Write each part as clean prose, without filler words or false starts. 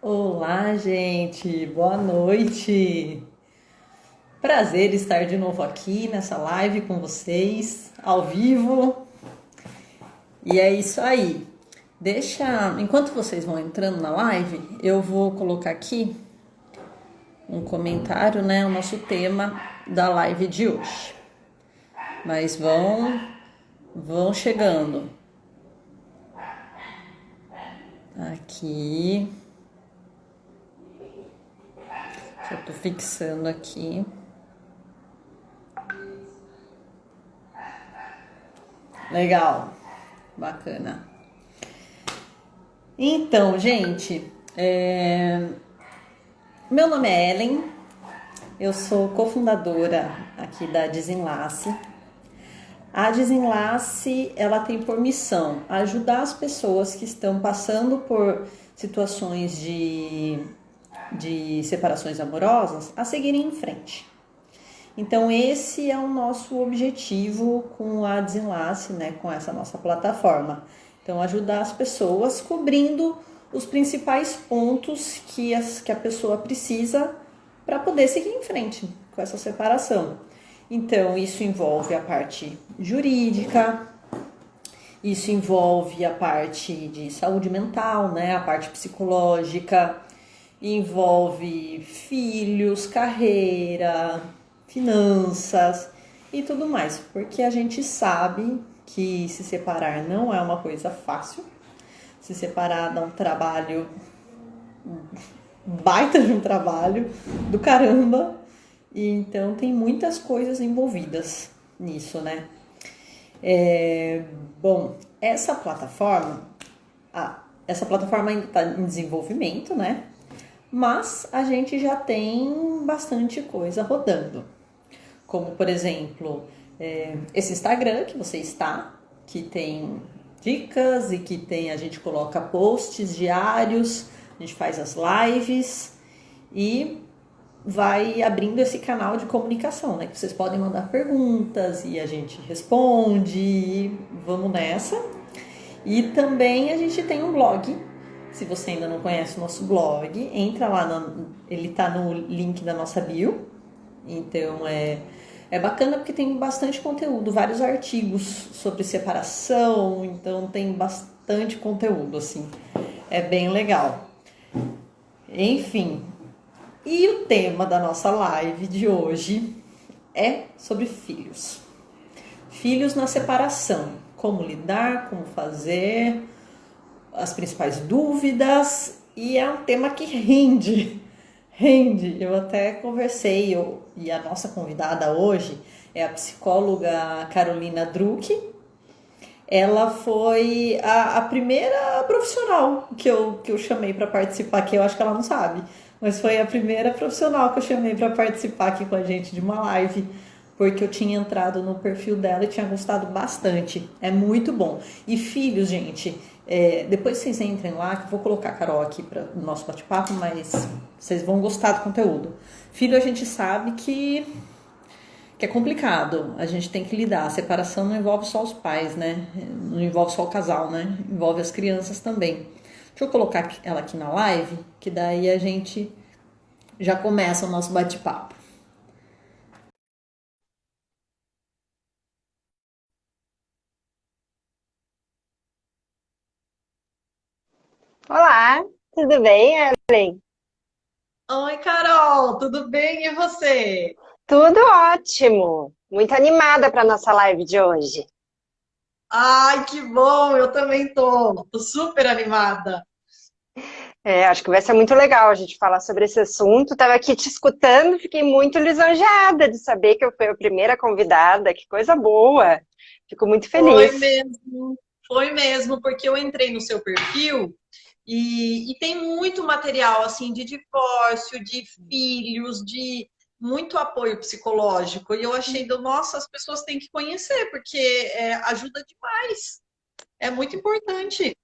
Olá, gente, boa noite. Prazer estar de novo aqui nessa live com vocês, ao vivo. E é isso aí. Enquanto vocês vão entrando na live, eu vou colocar aqui um comentário, né, o nosso tema da live de hoje. Mas vão chegando aqui. Já tô fixando aqui. Legal, bacana. Então, gente, meu nome é Ellen, eu sou cofundadora aqui da Desenlace. A Desenlace, ela tem por missão ajudar as pessoas que estão passando por situações de separações amorosas a seguirem em frente. Então, esse é o nosso objetivo com a Desenlace, né, com essa nossa plataforma. Então, ajudar as pessoas cobrindo os principais pontos que a pessoa precisa para poder seguir em frente com essa separação. Então, isso envolve a parte jurídica, isso envolve a parte de saúde mental, né, a parte psicológica, envolve filhos, carreira, finanças e tudo mais, porque a gente sabe que se separar não é uma coisa fácil. Se separar dá um trabalho, baita de um trabalho do caramba. E então tem muitas coisas envolvidas nisso, né? Bom, essa plataforma ainda está em desenvolvimento, né? Mas a gente já tem bastante coisa rodando. Como, por exemplo, esse Instagram que você está, que tem dicas e que tem, a gente coloca posts diários, a gente faz as lives e vai abrindo esse canal de comunicação, né? Que vocês podem mandar perguntas e a gente responde. E vamos nessa. E também a gente tem um blog. Se você ainda não conhece o nosso blog, entra lá, ele tá no link da nossa bio. Então é bacana porque tem bastante conteúdo, vários artigos sobre separação, então tem bastante conteúdo, assim. É bem legal. Enfim, e o tema da nossa live de hoje é sobre filhos. Filhos na separação. Como lidar, como fazer, as principais dúvidas. E é um tema que rende. Rende. Eu até conversei, e a nossa convidada hoje é a psicóloga Carolina Druck. Ela foi a primeira profissional que eu chamei para participar, que eu acho que ela não sabe, mas foi a primeira profissional que eu chamei para participar aqui com a gente de uma live, porque eu tinha entrado no perfil dela e tinha gostado bastante. É muito bom. E filhos, gente, depois vocês entrem lá, que eu vou colocar a Carol aqui para o nosso bate-papo, mas vocês vão gostar do conteúdo. Filho, a gente sabe que é complicado, a gente tem que lidar. A separação não envolve só os pais, né? Não envolve só o casal, né? Envolve as crianças também. Deixa eu colocar ela aqui na live, que daí a gente já começa o nosso bate-papo. Olá, tudo bem, Ellen? Oi, Carol, tudo bem? E você? Tudo ótimo. Muito animada para nossa live de hoje. Ai, que bom, eu também tô super animada. Acho que vai ser muito legal a gente falar sobre esse assunto. Estava aqui te escutando, fiquei muito lisonjeada de saber que eu fui a primeira convidada. Que coisa boa. Fico muito Foi feliz. mesmo, foi mesmo, porque eu entrei no seu perfil e tem muito material assim de divórcio, de filhos, de muito apoio psicológico. E eu achei, nossa, as pessoas têm que conhecer, porque ajuda demais. É muito importante.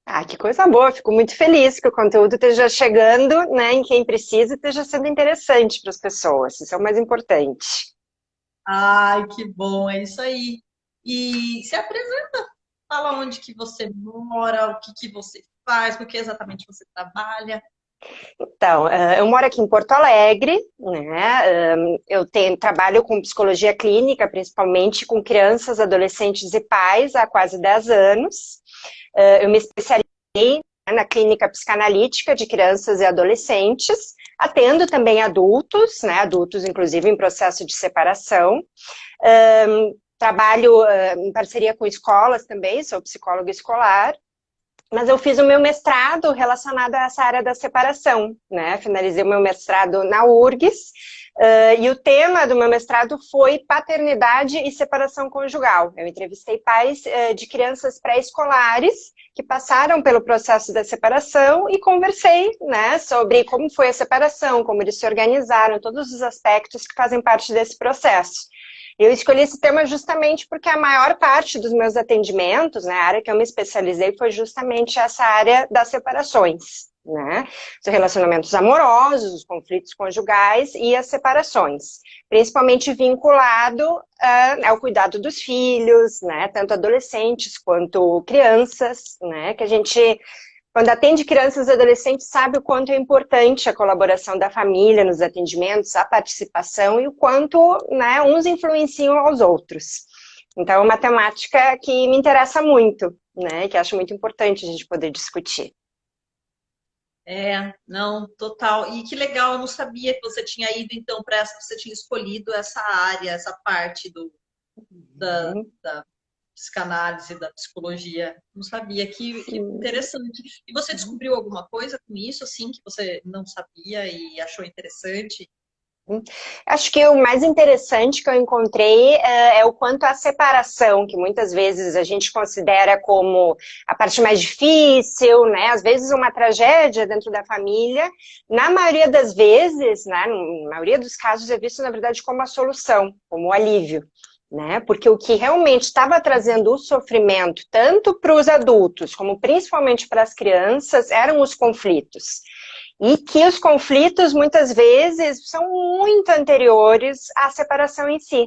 Ah, que coisa boa. Fico muito feliz que o conteúdo esteja chegando, né, em quem precisa e esteja sendo interessante para as pessoas. Isso é o mais importante. Ai, que bom, é isso aí. E se apresenta, fala onde que você mora, o que que você faz, com o que exatamente você trabalha. Então, eu moro aqui em Porto Alegre, né? Eu trabalho com psicologia clínica, principalmente com crianças, adolescentes e pais, há quase 10 anos. Eu me especializei na clínica psicanalítica de crianças e adolescentes, atendo também adultos, né? Adultos, inclusive, em processo de separação. Trabalho em parceria com escolas também, sou psicóloga escolar. Mas eu fiz o meu mestrado relacionado a essa área da separação, né? Finalizei o meu mestrado na URGS, e o tema do meu mestrado foi paternidade e separação conjugal. Eu entrevistei pais de crianças pré-escolares que passaram pelo processo da separação e conversei, né, sobre como foi a separação, como eles se organizaram, todos os aspectos que fazem parte desse processo. Eu escolhi esse tema justamente porque a maior parte dos meus atendimentos, né, a área que eu me especializei foi justamente essa área das separações, né? Os relacionamentos amorosos, os conflitos conjugais e as separações, principalmente vinculado ao cuidado dos filhos, né, tanto adolescentes quanto crianças, né, que a gente, quando atende crianças e adolescentes, sabe o quanto é importante a colaboração da família nos atendimentos, a participação e o quanto, né, uns influenciam aos outros. Então, é uma temática que me interessa muito, né, que acho muito importante a gente poder discutir. Não, total. E que legal, eu não sabia que você tinha ido, então, para essa, você tinha escolhido essa área, essa parte da, Uhum. da psicanálise, da psicologia. Não sabia, que interessante. E você descobriu alguma coisa com isso, assim, que você não sabia e achou interessante? Acho que o mais interessante que eu encontrei é o quanto a separação, que muitas vezes a gente considera como a parte mais difícil, né? Às vezes uma tragédia dentro da família, na maioria das vezes, né? Na maioria dos casos é visto, na verdade, como a solução, como o alívio. Né? Porque o que realmente estava trazendo o sofrimento, tanto para os adultos, como principalmente para as crianças, eram os conflitos. E que os conflitos, muitas vezes, são muito anteriores à separação em si.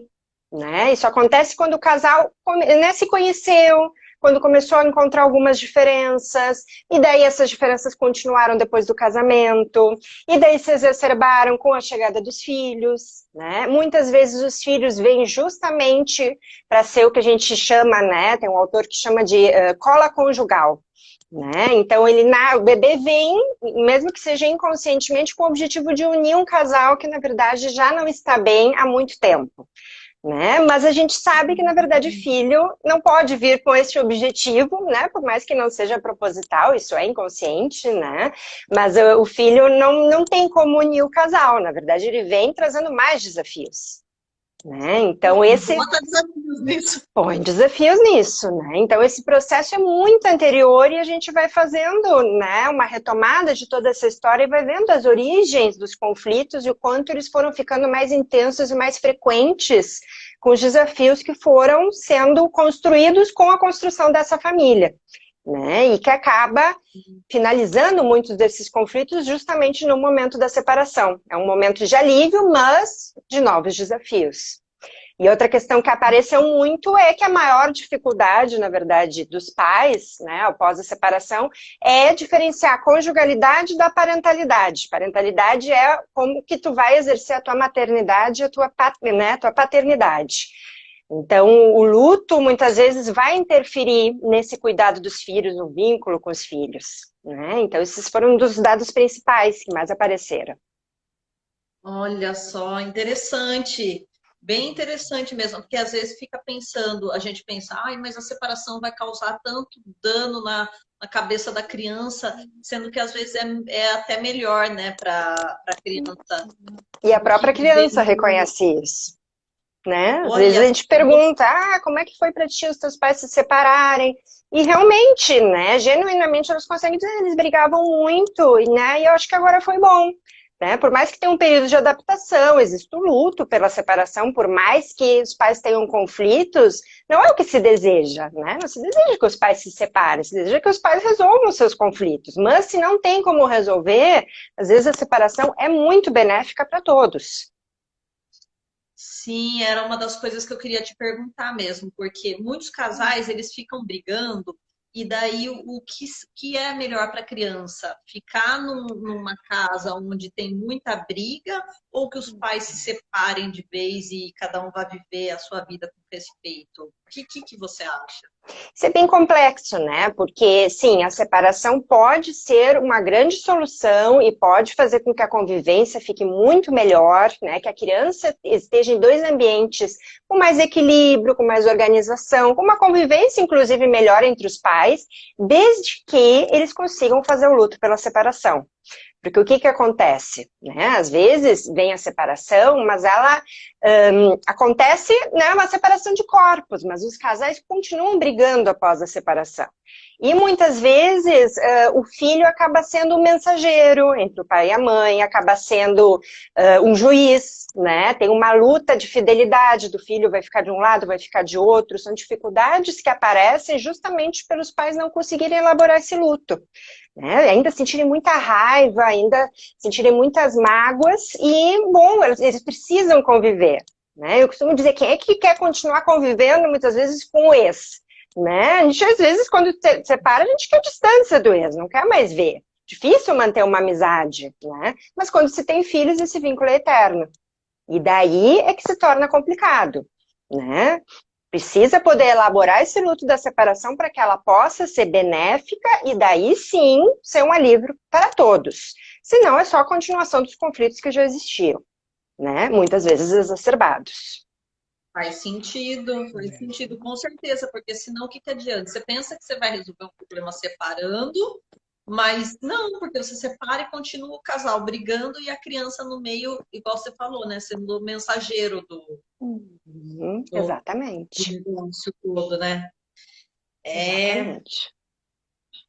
Né? Isso acontece quando o casal, né, se conheceu, quando começou a encontrar algumas diferenças, e daí essas diferenças continuaram depois do casamento, e daí se exacerbaram com a chegada dos filhos. Né? Muitas vezes os filhos vêm justamente para ser o que a gente chama, né? Tem um autor que chama de cola conjugal. Né? Então, o bebê vem, mesmo que seja inconscientemente, com o objetivo de unir um casal que, na verdade, já não está bem há muito tempo. Né? Mas a gente sabe que, na verdade, filho não pode vir com esse objetivo, né? Por mais que não seja proposital, isso é inconsciente, né? Mas o filho não tem como unir o casal, na verdade, ele vem trazendo mais desafios. Né? Então, Bota desafios nisso. põe desafios nisso, né? Então, esse processo é muito anterior e a gente vai fazendo, né, uma retomada de toda essa história e vai vendo as origens dos conflitos e o quanto eles foram ficando mais intensos e mais frequentes com os desafios que foram sendo construídos com a construção dessa família, né? E que acaba finalizando muitos desses conflitos justamente no momento da separação. É um momento de alívio, mas de novos desafios. E outra questão que apareceu muito é que a maior dificuldade, na verdade, dos pais, né, após a separação, é diferenciar a conjugalidade da parentalidade. Parentalidade é como que tu vai exercer a tua maternidade e a tua, né, tua paternidade. Então, o luto, muitas vezes, vai interferir nesse cuidado dos filhos, no vínculo com os filhos. Né? Então, esses foram um dos dados principais que mais apareceram. Olha só, interessante. Bem interessante mesmo, porque às vezes fica pensando, a gente pensa, ai, mas a separação vai causar tanto dano na cabeça da criança, sendo que às vezes é até melhor, né, para a criança E a do que própria viver criança no. reconhece isso. Né? Às vezes Olha, a gente pergunta, como é que foi para ti os teus pais se separarem? E realmente, né, genuinamente eles conseguem dizer, eles brigavam muito, né, e eu acho que agora foi bom. Né? Por mais que tenha um período de adaptação, existe o luto pela separação, por mais que os pais tenham conflitos, não é o que se deseja, né? Não se deseja que os pais se separem, se deseja que os pais resolvam os seus conflitos. Mas se não tem como resolver, às vezes a separação é muito benéfica para todos. Sim, era uma das coisas que eu queria te perguntar mesmo, porque muitos casais eles ficam brigando E daí, que é melhor para a criança? Ficar numa casa onde tem muita briga ou que os pais se separem de vez e cada um vai viver a sua vida com respeito? O que você acha? Isso é bem complexo, né? Porque, sim, a separação pode ser uma grande solução e pode fazer com que a convivência fique muito melhor, né? Que a criança esteja em dois ambientes com mais equilíbrio, com mais organização, com uma convivência, inclusive, melhor entre os pais, desde que eles consigam fazer o luto pela separação. Porque o que acontece? Né? Às vezes vem a separação, mas ela acontece, né, uma separação de corpos, mas os casais continuam brigando após a separação. E muitas vezes o filho acaba sendo um mensageiro entre o pai e a mãe, acaba sendo um juiz, né? Tem uma luta de fidelidade do filho, vai ficar de um lado, vai ficar de outro, são dificuldades que aparecem justamente pelos pais não conseguirem elaborar esse luto. Né? Ainda sentirem muita raiva, ainda sentirem muitas mágoas e, bom, eles precisam conviver. Né? Eu costumo dizer, quem é que quer continuar convivendo muitas vezes com o ex? Né? A gente, às vezes, quando separa, a gente quer distância do ex, não quer mais ver. Difícil manter uma amizade, né? Mas quando se tem filhos, esse vínculo é eterno. E daí é que se torna complicado, né? Precisa poder elaborar esse luto da separação para que ela possa ser benéfica e daí sim ser um alívio para todos. Senão é só a continuação dos conflitos que já existiam, né? Muitas vezes exacerbados. Faz sentido, com certeza, porque senão o que adianta? Você pensa que você vai resolver um problema separando, mas não, porque você separa e continua o casal brigando e a criança no meio, igual você falou, né? Sendo o mensageiro Exatamente. do negócio todo, né? Exatamente.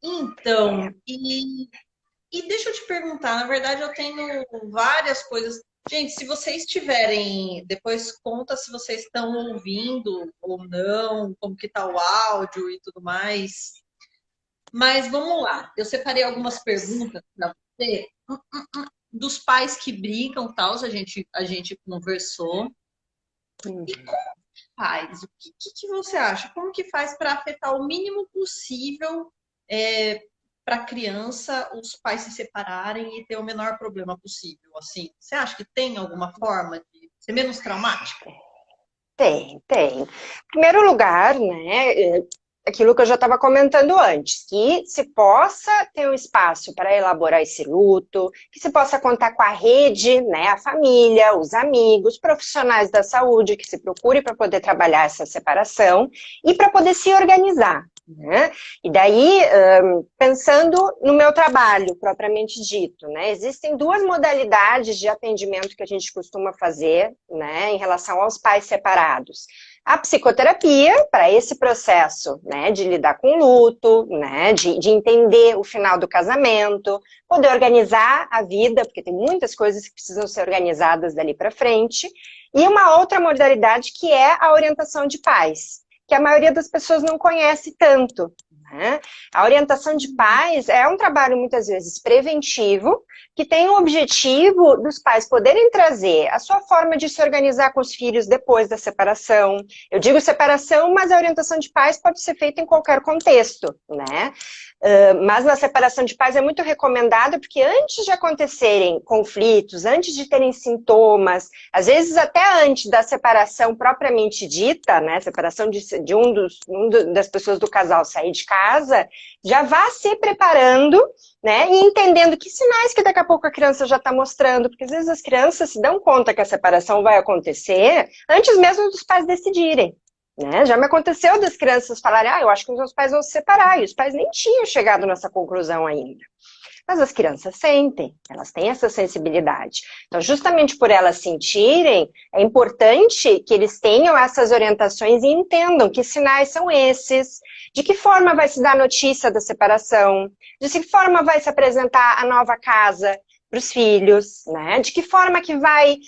Então, e deixa eu te perguntar, na verdade eu tenho várias coisas. Gente, se vocês tiverem, depois conta se vocês estão ouvindo ou não, como que tá o áudio e tudo mais. Mas vamos lá, eu separei algumas perguntas para você dos pais que brigam, tal, a gente conversou. E como faz? O que você acha? Como que faz para afetar o mínimo possível para a criança os pais se separarem e ter o menor problema possível? Assim, você acha que tem alguma forma de ser menos traumática? Tem. Em primeiro lugar, né, aquilo que eu já estava comentando antes, que se possa ter um espaço para elaborar esse luto, que se possa contar com a rede, né, a família, os amigos, profissionais da saúde, que se procure para poder trabalhar essa separação e para poder se organizar. Né? E daí, pensando no meu trabalho propriamente dito, né, existem duas modalidades de atendimento que a gente costuma fazer, né, em relação aos pais separados. A psicoterapia, para esse processo, né, de lidar com luto, né, de entender o final do casamento, poder organizar a vida, porque tem muitas coisas que precisam ser organizadas dali para frente, e uma outra modalidade que é a orientação de pais, que a maioria das pessoas não conhece tanto. Né? A orientação de pais é um trabalho muitas vezes preventivo, que tem o objetivo dos pais poderem trazer a sua forma de se organizar com os filhos depois da separação. Eu digo separação, mas a orientação de pais pode ser feita em qualquer contexto, né? Mas na separação de pais é muito recomendado porque antes de acontecerem conflitos, antes de terem sintomas, às vezes até antes da separação propriamente dita, né, separação de das pessoas do casal sair de casa, já vá se preparando, né, e entendendo que sinais que daqui a pouco a criança já está mostrando, porque às vezes as crianças se dão conta que a separação vai acontecer antes mesmo dos pais decidirem. Né? Já me aconteceu das crianças falarem, eu acho que os meus pais vão se separar, e os pais nem tinham chegado nessa conclusão ainda. Mas as crianças sentem, elas têm essa sensibilidade. Então, justamente por elas sentirem, é importante que eles tenham essas orientações e entendam que sinais são esses, de que forma vai se dar a notícia da separação, de que forma vai se apresentar a nova casa para os filhos, né? De que forma que vai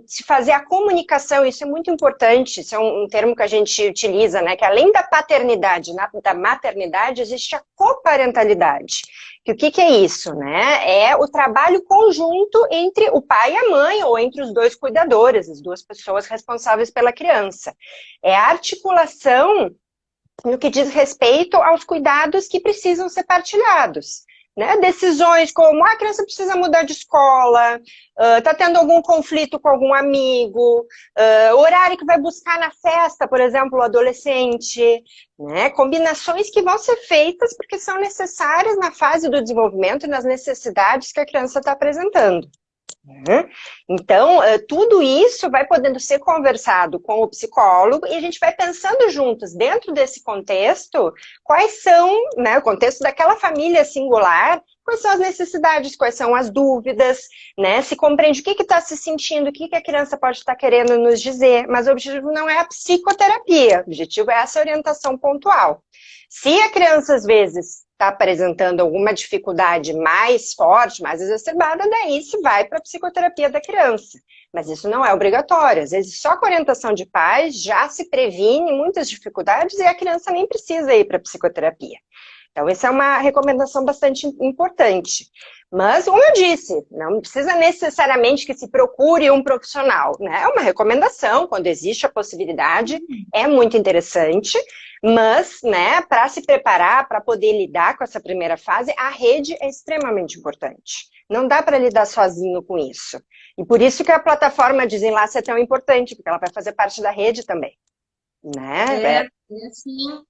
se fazer a comunicação, isso é muito importante, isso é um termo que a gente utiliza, né? Que além da paternidade, da maternidade, existe a coparentalidade. Que o que é isso, né? É o trabalho conjunto entre o pai e a mãe, ou entre os dois cuidadores, as duas pessoas responsáveis pela criança. É a articulação no que diz respeito aos cuidados que precisam ser partilhados. Né? Decisões como a criança precisa mudar de escola, está tendo algum conflito com algum amigo, o horário que vai buscar na festa, por exemplo, o adolescente, né? Combinações que vão ser feitas porque são necessárias na fase do desenvolvimento e nas necessidades que a criança está apresentando. Então, tudo isso vai podendo ser conversado com o psicólogo e a gente vai pensando juntos, dentro desse contexto, quais são, né, o contexto daquela família singular, quais são as necessidades, quais são as dúvidas, né, se compreende o que está se sentindo, o que a criança pode estar querendo nos dizer, mas o objetivo não é a psicoterapia, o objetivo é essa orientação pontual. Se a criança, às vezes, está apresentando alguma dificuldade mais forte, mais exacerbada, daí se vai para a psicoterapia da criança. Mas isso não é obrigatório. Às vezes, só com orientação de pais já se previne muitas dificuldades e a criança nem precisa ir para a psicoterapia. Então, essa é uma recomendação bastante importante. Mas, como eu disse, não precisa necessariamente que se procure um profissional, né? É uma recomendação, quando existe a possibilidade, é muito interessante. Mas, né, para se preparar, para poder lidar com essa primeira fase, a rede é extremamente importante. Não dá para lidar sozinho com isso. E por isso que a plataforma Desenlace é tão importante, porque ela vai fazer parte da rede também. Né? Sim.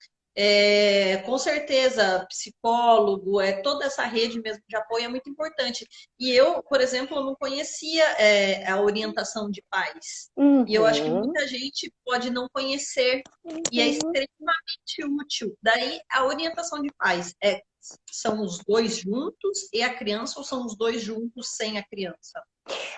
Com certeza, psicólogo, toda essa rede mesmo de apoio é muito importante. E eu, por exemplo, não conhecia a orientação de pais. E eu acho que muita gente pode não conhecer. E é extremamente útil. Daí, a orientação de pais são os dois juntos e a criança, ou são os dois juntos sem a criança?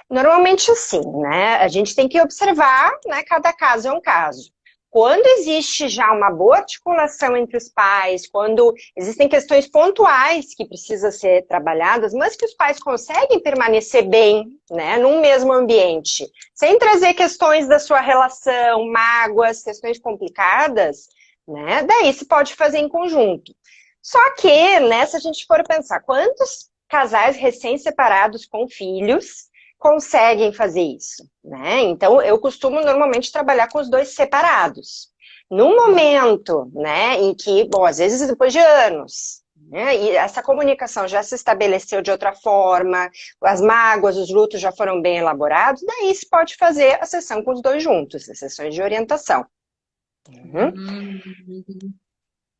Normalmente sim, né? A gente tem que observar, né? Cada caso é um caso. Quando existe já uma boa articulação entre os pais, quando existem questões pontuais que precisam ser trabalhadas, mas que os pais conseguem permanecer bem, né, num mesmo ambiente, sem trazer questões da sua relação, mágoas, questões complicadas, né, daí se pode fazer em conjunto. Só que, né, se a gente for pensar, quantos casais recém-separados com filhos conseguem fazer isso, né? Então, eu costumo normalmente trabalhar com os dois separados. No momento, né, em que, bom, às vezes depois de anos, né, e essa comunicação já se estabeleceu de outra forma, as mágoas, os lutos já foram bem elaborados, daí se pode fazer a sessão com os dois juntos, as sessões de orientação.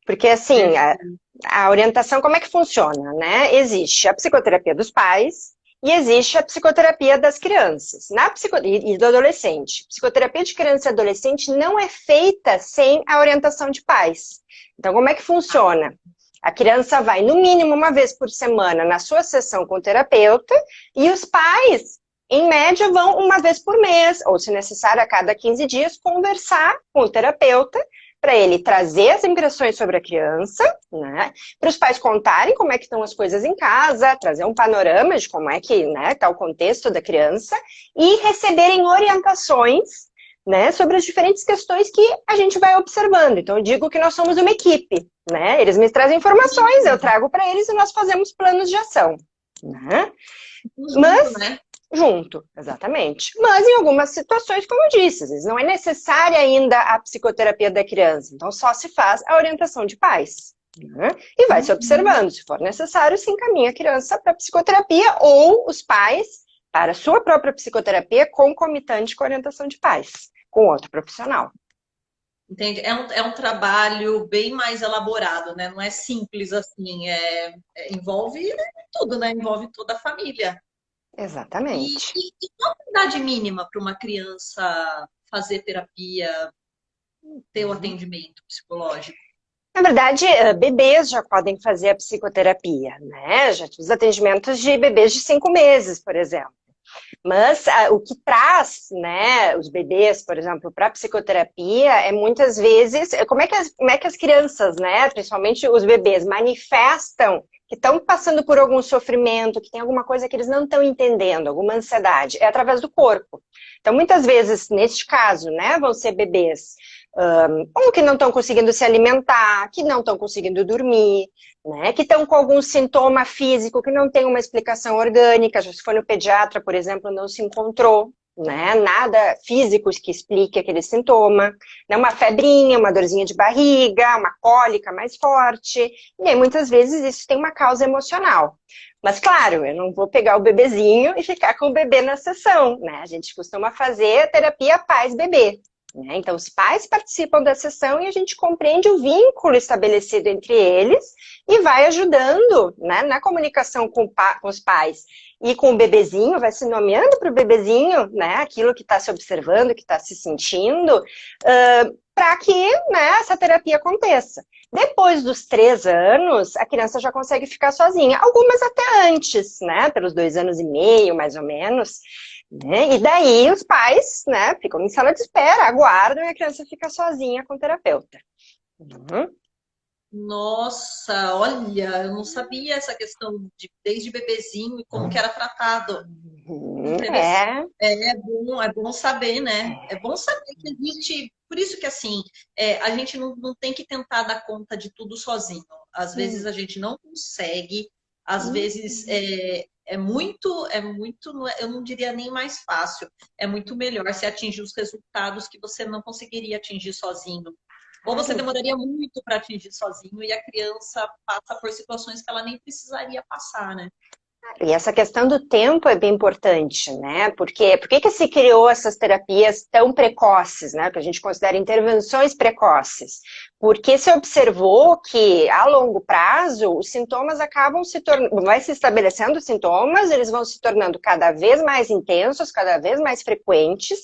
Porque, assim, a orientação, como é que funciona, né? Existe a psicoterapia dos pais, e existe a psicoterapia das crianças e do adolescente. Psicoterapia de criança e adolescente não é feita sem a orientação de pais. Então, como é que funciona? A criança vai, no mínimo, uma vez por semana na sua sessão com o terapeuta e os pais, em média, vão uma vez por mês, ou se necessário, a cada 15 dias, conversar com o terapeuta para ele trazer as impressões sobre a criança, né, para os pais contarem como é que estão as coisas em casa, trazer um panorama de como é que, né, está o contexto da criança e receberem orientações, né, sobre as diferentes questões que a gente vai observando. Então, eu digo que nós somos uma equipe, né, eles me trazem informações, eu trago para eles e nós fazemos planos de ação, né. Mas, né? Junto, exatamente. Mas em algumas situações, como eu disse, às vezes não é necessária ainda a psicoterapia da criança, então só se faz a orientação de pais. Né? E vai se observando, se for necessário, se encaminha a criança para a psicoterapia ou os pais para a sua própria psicoterapia concomitante com a orientação de pais, com outro profissional. Entende? É um trabalho bem mais elaborado, né? Não é simples assim, envolve tudo, né? Envolve toda a família. Exatamente. E qual a idade mínima para uma criança fazer terapia, ter o atendimento psicológico? Na verdade, bebês já podem fazer a psicoterapia, né? Já tive os atendimentos de bebês de 5 meses, por exemplo. Mas o que traz, né, os bebês, por exemplo, para a psicoterapia é muitas vezes como é que as crianças, né, principalmente os bebês, manifestam que estão passando por algum sofrimento, que tem alguma coisa que eles não estão entendendo, alguma ansiedade, é através do corpo. Então, muitas vezes, neste caso, né, vão ser bebês ou que não estão conseguindo se alimentar, que não estão conseguindo dormir, né, que estão com algum sintoma físico que não tem uma explicação orgânica, já se foi no pediatra, por exemplo, não se encontrou, né? Nada físico que explique aquele sintoma, né? Uma febrinha, uma dorzinha de barriga, uma cólica mais forte, e aí muitas vezes isso tem uma causa emocional. Mas claro, eu não vou pegar o bebezinho e ficar com o bebê na sessão, né? A gente costuma fazer terapia pais-bebê, né? Então os pais participam da sessão e a gente compreende o vínculo estabelecido entre eles e vai ajudando, né, na comunicação com os pais e com o bebezinho, vai se nomeando para o bebezinho, né, aquilo que está se observando, que está se sentindo, para que, né, essa terapia aconteça. Depois dos 3 anos, a criança já consegue ficar sozinha. Algumas até antes, né, pelos 2 anos e meio, mais ou menos. Né? E daí os pais, né, ficam em sala de espera, aguardam e a criança fica sozinha com o terapeuta. Uhum. Nossa, olha, eu não sabia essa questão de desde bebezinho e como que era tratado. É. É bom saber, né? É bom saber que existe. Por isso que assim, a gente não tem que tentar dar conta de tudo sozinho. Às vezes a gente não consegue, às vezes eu não diria nem mais fácil, é muito melhor você atingir os resultados que você não conseguiria atingir sozinho. Ou você demoraria muito para atingir sozinho e a criança passa por situações que ela nem precisaria passar, né? E essa questão do tempo é bem importante, né? Por que se criou essas terapias tão precoces, né? Que a gente considera intervenções precoces? Porque se observou que, a longo prazo, os sintomas acabam se tornando... Vai se estabelecendo os sintomas, eles vão se tornando cada vez mais intensos, cada vez mais frequentes,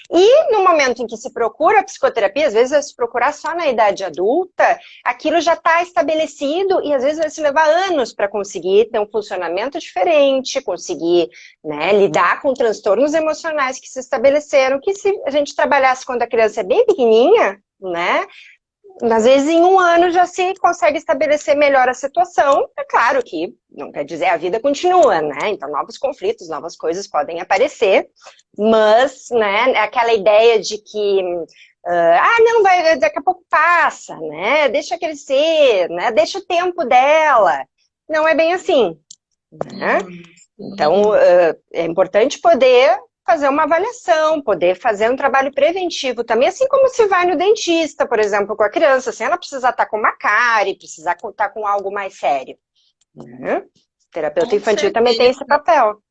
e no momento em que se procura a psicoterapia, às vezes vai se procurar só na idade adulta, aquilo já está estabelecido e às vezes vai se levar anos para conseguir ter um funcionamento diferente, conseguir, né, lidar com transtornos emocionais que se estabeleceram, que se a gente trabalhasse quando a criança é bem pequenininha, né, às vezes em 1 ano já se consegue estabelecer melhor a situação. É claro que não quer dizer a vida continua, né? Então novos conflitos, novas coisas podem aparecer, mas, né, aquela ideia de que não, daqui a pouco passa, né? Deixa crescer, né? Deixa o tempo dela. Não é bem assim, né? Então é importante poder fazer uma avaliação, poder fazer um trabalho preventivo também, assim como se vai no dentista, por exemplo, com a criança, sem ela precisar estar com uma cárie, precisar estar com algo mais sério. Uhum. O terapeuta infantil também tem esse papel.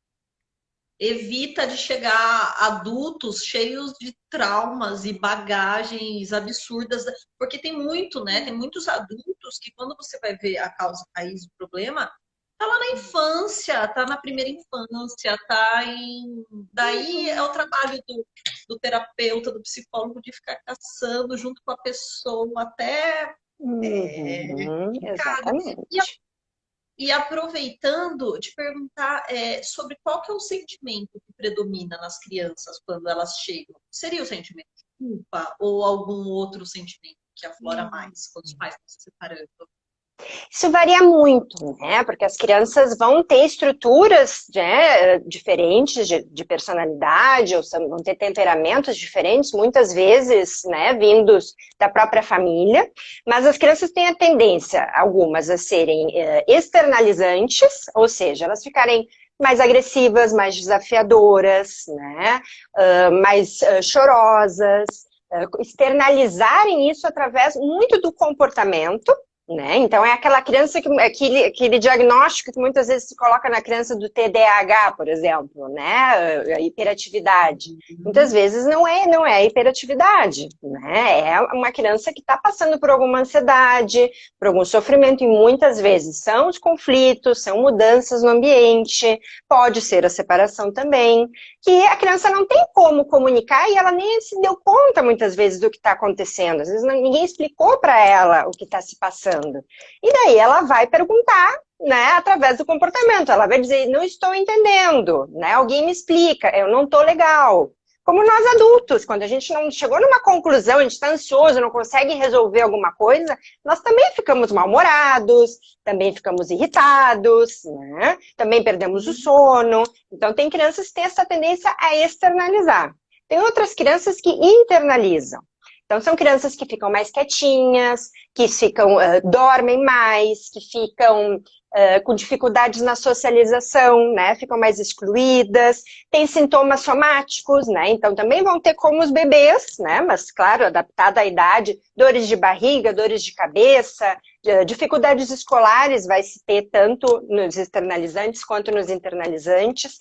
Evita de chegar adultos cheios de traumas e bagagens absurdas, porque tem muito, né? Tem muitos adultos que quando você vai ver a causa raiz do problema, tá lá na infância, tá na primeira infância, tá em... Daí é o trabalho do terapeuta, do psicólogo, de ficar caçando junto com a pessoa até... Exatamente. E aproveitando, te perguntar sobre qual que é o sentimento que predomina nas crianças quando elas chegam. Seria o sentimento de culpa ou algum outro sentimento que aflora mais quando os pais estão se separando? Isso varia muito, né? Porque as crianças vão ter estruturas, né, diferentes de personalidade, ou vão ter temperamentos diferentes, muitas vezes, né, vindos da própria família, mas as crianças têm a tendência, algumas, a serem externalizantes, ou seja, elas ficarem mais agressivas, mais desafiadoras, né, mais chorosas, externalizarem isso através muito do comportamento, né? Então é aquela criança, aquele diagnóstico que muitas vezes se coloca na criança do TDAH, por exemplo, né? A hiperatividade. Muitas vezes não é hiperatividade, né? É uma criança que está passando por alguma ansiedade, por algum sofrimento, e muitas vezes são os conflitos, são mudanças no ambiente, pode ser a separação também, que a criança não tem como comunicar e ela nem se deu conta muitas vezes do que está acontecendo. Às vezes ninguém explicou para ela o que está se passando. E daí ela vai perguntar, né, através do comportamento. Ela vai dizer, não estou entendendo, né? Alguém me explica, eu não estou legal. Como nós adultos, quando a gente não chegou numa conclusão, a gente está ansioso, não consegue resolver alguma coisa, nós também ficamos mal-humorados, também ficamos irritados, né? Também perdemos o sono. Então tem crianças que têm essa tendência a externalizar. Tem outras crianças que internalizam. Então, são crianças que ficam mais quietinhas, que dormem mais, que ficam com dificuldades na socialização, né? Ficam mais excluídas, têm sintomas somáticos, né? Então, também vão ter como os bebês, né? Mas, claro, adaptado à idade, dores de barriga, dores de cabeça, dificuldades escolares vai se ter tanto nos externalizantes quanto nos internalizantes.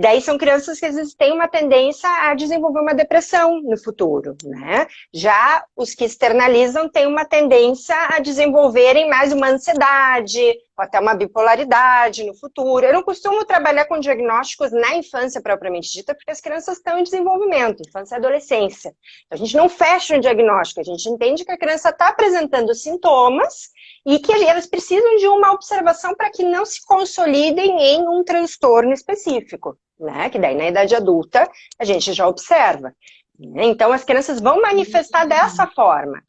Daí são crianças que às vezes têm uma tendência a desenvolver uma depressão no futuro, né? Já os que externalizam têm uma tendência a desenvolverem mais uma ansiedade, ou até uma bipolaridade no futuro. Eu não costumo trabalhar com diagnósticos na infância propriamente dita, porque as crianças estão em desenvolvimento, infância e adolescência. Então, a gente não fecha um diagnóstico, a gente entende que a criança está apresentando sintomas e que elas precisam de uma observação para que não se consolidem em um transtorno específico, né? Que daí na idade adulta a gente já observa. Então as crianças vão manifestar dessa forma,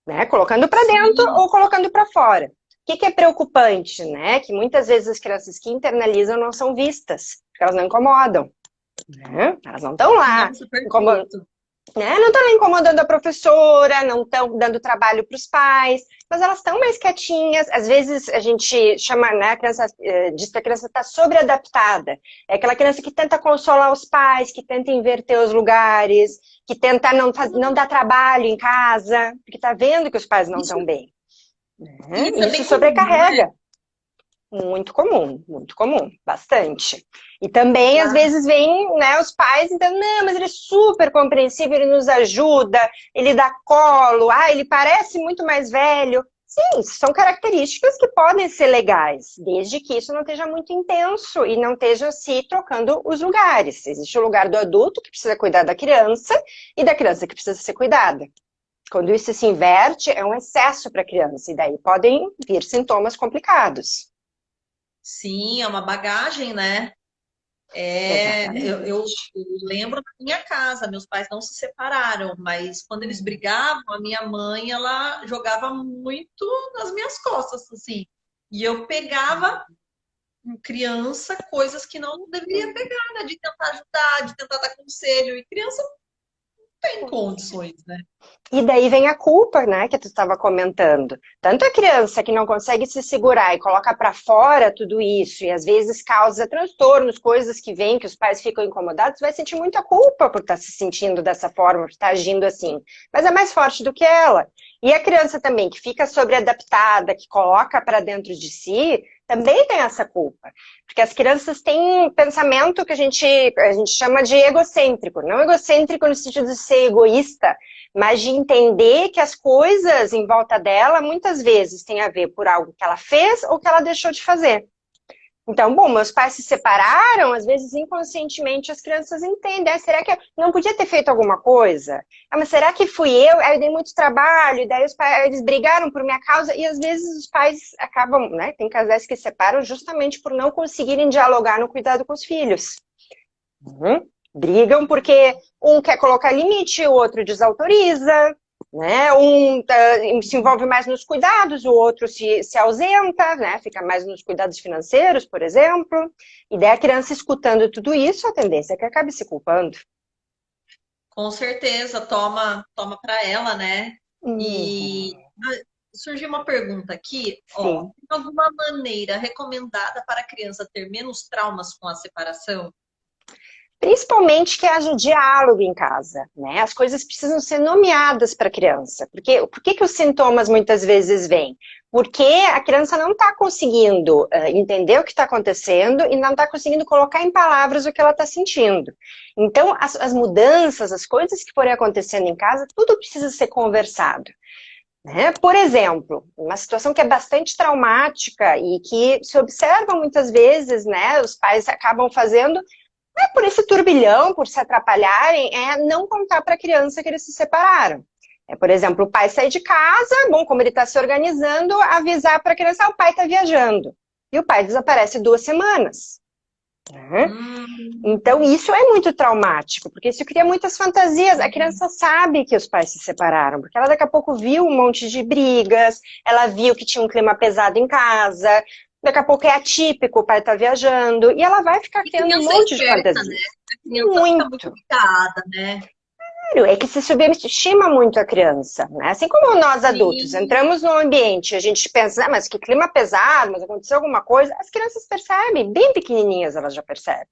né? Colocando para dentro ou colocando para fora. O que é preocupante, né? Que muitas vezes as crianças que internalizam não são vistas, porque elas não incomodam, né? Elas não estão lá incomodando. Né? Não estão incomodando a professora, não estão dando trabalho para os pais, mas elas estão mais quietinhas. Às vezes a gente chama, né, a criança, diz que a criança está sobreadaptada. É aquela criança que tenta consolar os pais, que tenta inverter os lugares, que tenta não dar trabalho em casa, porque está vendo que os pais não estão bem. Né? Isso sobrecarrega. Comum, né? Muito comum, bastante. E também, às vezes, vem, né, os pais, então, não, mas ele é super compreensível, ele nos ajuda, ele dá colo, ele parece muito mais velho. Sim, são características que podem ser legais, desde que isso não esteja muito intenso e não esteja se trocando os lugares. Existe o lugar do adulto que precisa cuidar da criança e da criança que precisa ser cuidada. Quando isso se inverte, é um excesso para a criança e daí podem vir sintomas complicados. Sim, é uma bagagem, né? Eu lembro da minha casa, meus pais não se separaram, mas quando eles brigavam, a minha mãe, ela jogava muito nas minhas costas, assim. E eu pegava, criança, coisas que não deveria pegar, né? De tentar ajudar, de tentar dar conselho. E criança tem condições, né? E daí vem a culpa, né, que tu estava comentando. Tanto a criança que não consegue se segurar e coloca para fora tudo isso, e às vezes causa transtornos, coisas que vêm, que os pais ficam incomodados, vai sentir muita culpa por estar se sentindo dessa forma, por estar agindo assim. Mas é mais forte do que ela. E a criança também, que fica sobreadaptada, que coloca para dentro de si, também tem essa culpa. Porque as crianças têm um pensamento que a gente chama de egocêntrico. Não egocêntrico no sentido de ser egoísta, mas de entender que as coisas em volta dela, muitas vezes, têm a ver por algo que ela fez ou que ela deixou de fazer. Então, bom, meus pais se separaram, às vezes inconscientemente as crianças entendem. Será que eu não podia ter feito alguma coisa? Mas será que fui eu? Aí eu dei muito trabalho, e daí os pais, eles brigaram por minha causa, e às vezes os pais acabam, né? Tem casais que se separam justamente por não conseguirem dialogar no cuidado com os filhos. Brigam porque um quer colocar limite, o outro desautoriza, né? Um se envolve mais nos cuidados, o outro se ausenta, né? Fica mais nos cuidados financeiros, por exemplo. E daí a criança escutando tudo isso, a tendência é que acabe se culpando. Com certeza, toma para ela, né? E surgiu uma pergunta aqui, ó, tem alguma maneira recomendada para a criança ter menos traumas com a separação? Principalmente que haja diálogo em casa, né? As coisas precisam ser nomeadas para a criança. Por que os sintomas muitas vezes vêm? Porque a criança não está conseguindo entender o que está acontecendo e não está conseguindo colocar em palavras o que ela está sentindo. Então, as mudanças, as coisas que forem acontecendo em casa, tudo precisa ser conversado. Né? Por exemplo, uma situação que é bastante traumática e que se observa muitas vezes, né? Os pais acabam fazendo... por esse turbilhão, por se atrapalharem, não contar para a criança que eles se separaram. Por exemplo, o pai sai de casa, bom, como ele está se organizando, avisar para a criança, o pai está viajando. E o pai desaparece 2 semanas. Então, isso é muito traumático, porque isso cria muitas fantasias. A criança sabe que os pais se separaram, porque ela daqui a pouco viu um monte de brigas, ela viu que tinha um clima pesado em casa... Daqui a pouco é atípico, o pai tá viajando, e ela vai ficar tendo um monte de fantasias. Né? A criança fica muito ligada, né? Claro, é que se subestima muito a criança, né? Assim como nós adultos, Sim. entramos no ambiente, a gente pensa, ah, mas que clima pesado, mas aconteceu alguma coisa, as crianças percebem, bem pequenininhas elas já percebem.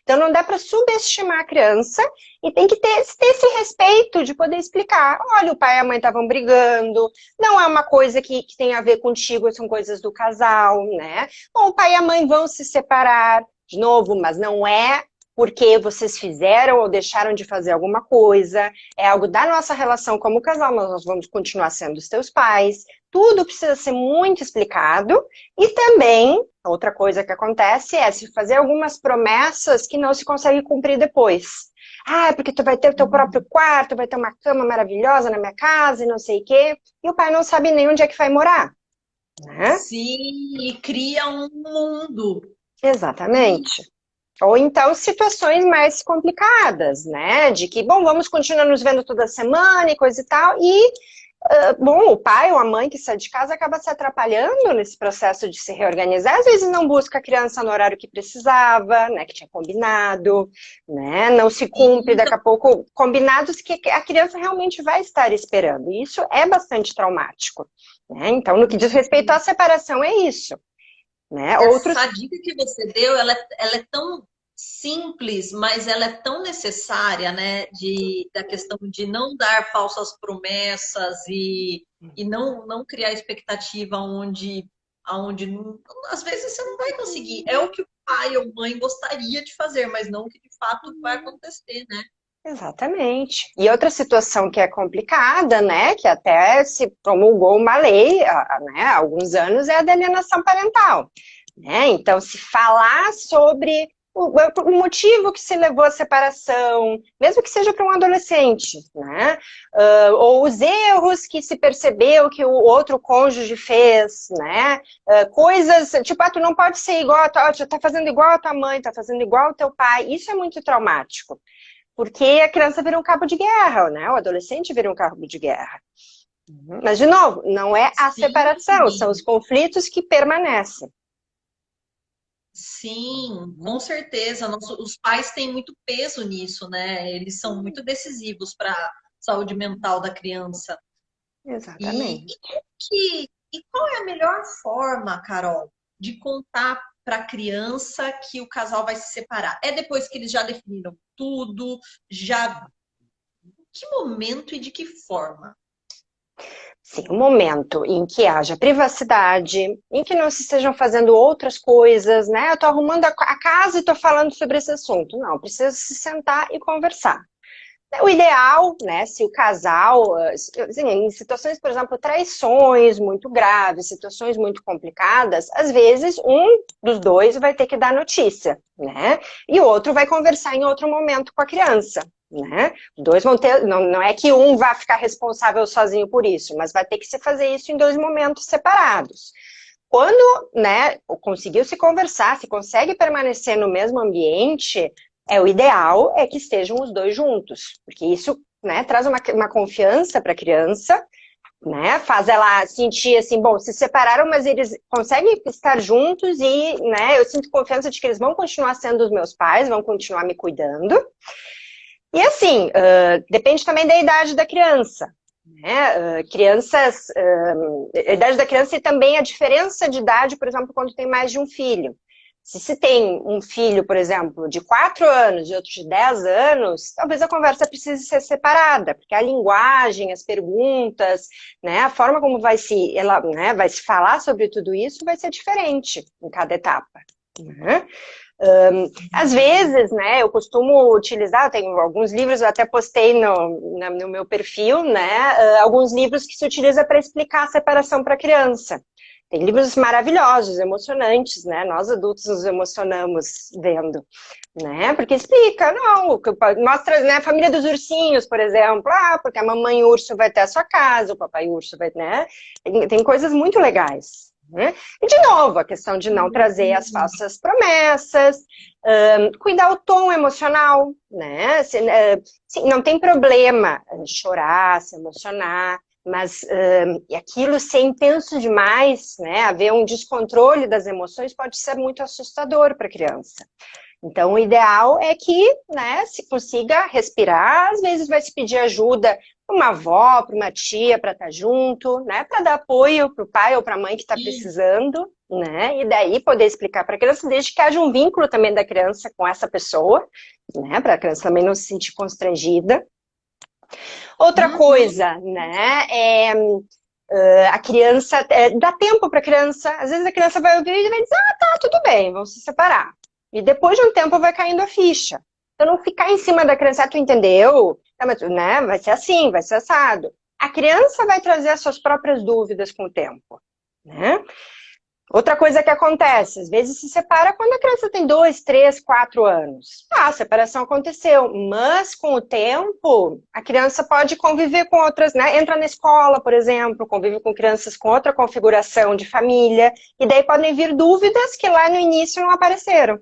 Então não dá para subestimar a criança e tem que ter esse respeito de poder explicar, olha, o pai e a mãe estavam brigando, não é uma coisa que tem a ver contigo, são coisas do casal, né? Ou o pai e a mãe vão se separar, de novo, mas não é porque vocês fizeram ou deixaram de fazer alguma coisa, é algo da nossa relação como casal, mas nós vamos continuar sendo os teus pais. Tudo precisa ser muito explicado. E também, outra coisa que acontece é se fazer algumas promessas que não se consegue cumprir depois. Ah, porque tu vai ter o teu próprio quarto, vai ter uma cama maravilhosa na minha casa e não sei o quê. E o pai não sabe nem onde é que vai morar, né? Sim, e cria um mundo. Exatamente. Ou então situações mais complicadas, né? De que, bom, vamos continuar nos vendo toda semana e coisa e tal. E, bom, o pai ou a mãe que sai de casa acaba se atrapalhando nesse processo de se reorganizar. Às vezes não busca a criança no horário que precisava, né? Que tinha combinado, né? Não se cumpre, Sim, daqui a pouco, combinados que a criança realmente vai estar esperando. E isso é bastante traumático, né? Então, no que diz respeito à separação, é isso. Né? essa Outros. dica que você deu, ela é tão simples, mas ela é tão necessária, né? Da questão de não dar falsas promessas e não criar expectativa onde às vezes você não vai conseguir. É o que o pai ou mãe gostaria de fazer, mas não o que de fato vai acontecer, né? Exatamente. E outra situação que é complicada, né, que até se promulgou uma lei, né, há alguns anos, é a da alienação parental, né? Então, se falar sobre o motivo que se levou à separação, mesmo que seja para um adolescente, né? Ou os erros que se percebeu que o outro cônjuge fez, né? Coisas, tipo, tu não pode ser igual, tu tá fazendo igual a tua mãe, tá fazendo igual ao teu pai, isso é muito traumático. Porque a criança vira um cabo de guerra, né? O adolescente vira um cabo de guerra. Mas, de novo, não é a separação, são os Sim, conflitos que permanecem. sim, com certeza. Os pais têm muito peso nisso, né? Eles são muito decisivos para a saúde mental da criança. E Exatamente. e qual é a melhor forma, Carol, de contar para a criança que o casal vai se separar? É depois que eles já definiram tudo, já que momento e de que forma? Sim, um momento em que haja privacidade, em que não se estejam fazendo outras coisas, né? Eu tô arrumando a casa e tô falando sobre esse assunto. Não, precisa se sentar e conversar. O ideal, né, se o casal, assim, em situações, por exemplo, traições muito graves, situações muito complicadas, às vezes um dos dois vai ter que dar notícia, né? E o outro vai conversar em outro momento com a criança, né? Os dois vão ter, não é que um vá ficar responsável sozinho por isso, mas vai ter que se fazer isso em dois momentos separados. Quando, né, conseguiu se conversar, se consegue permanecer no mesmo ambiente, o ideal é que estejam os dois juntos, porque isso, né, traz uma confiança para a criança, né, faz ela sentir assim, bom, se separaram, mas eles conseguem estar juntos e, né, eu sinto confiança de que eles vão continuar sendo os meus pais, vão continuar me cuidando. E assim, depende também da idade da criança. Né? A idade da criança e também a diferença de idade, por exemplo, quando tem mais de um filho. Se tem um filho, por exemplo, de 4 anos e outro de 10 anos, talvez a conversa precise ser separada, porque a linguagem, as perguntas, né, a forma como vai se falar sobre tudo isso vai ser diferente em cada etapa. Né? Às vezes, né, eu costumo utilizar, eu tenho alguns livros, eu até postei no meu perfil, né, alguns livros que se utiliza para explicar a separação para a criança. Tem livros maravilhosos, emocionantes, né, nós adultos nos emocionamos vendo, né, porque explica, não, mostra, né, a família dos ursinhos, por exemplo, porque a mamãe urso vai ter a sua casa, o papai urso vai, né, tem coisas muito legais. Né? E, de novo, a questão de não trazer as falsas promessas, cuidar o tom emocional, né? Não tem problema chorar, se emocionar, Mas e aquilo ser intenso demais, né, haver um descontrole das emoções pode ser muito assustador para a criança. Então, o ideal é que, né, se consiga respirar, às vezes vai se pedir ajuda para uma avó, para uma tia, para estar junto, né, para dar apoio para o pai ou para a mãe que está precisando, né, e daí poder explicar para a criança, desde que haja um vínculo também da criança com essa pessoa, né, para a criança também não se sentir constrangida. Outra coisa, né, a criança, dá tempo para a criança, às vezes a criança vai ouvir e vai dizer, tá, tudo bem, vamos se separar. E depois de um tempo vai caindo a ficha. Então não ficar em cima da criança, tu entendeu? Né? Vai ser assim, vai ser assado. A criança vai trazer as suas próprias dúvidas com o tempo, né? Outra coisa que acontece, às vezes se separa quando a criança tem 2, 3, 4 anos. A separação aconteceu, mas com o tempo, a criança pode conviver com outras, né? Entra na escola, por exemplo, convive com crianças com outra configuração de família, e daí podem vir dúvidas que lá no início não apareceram.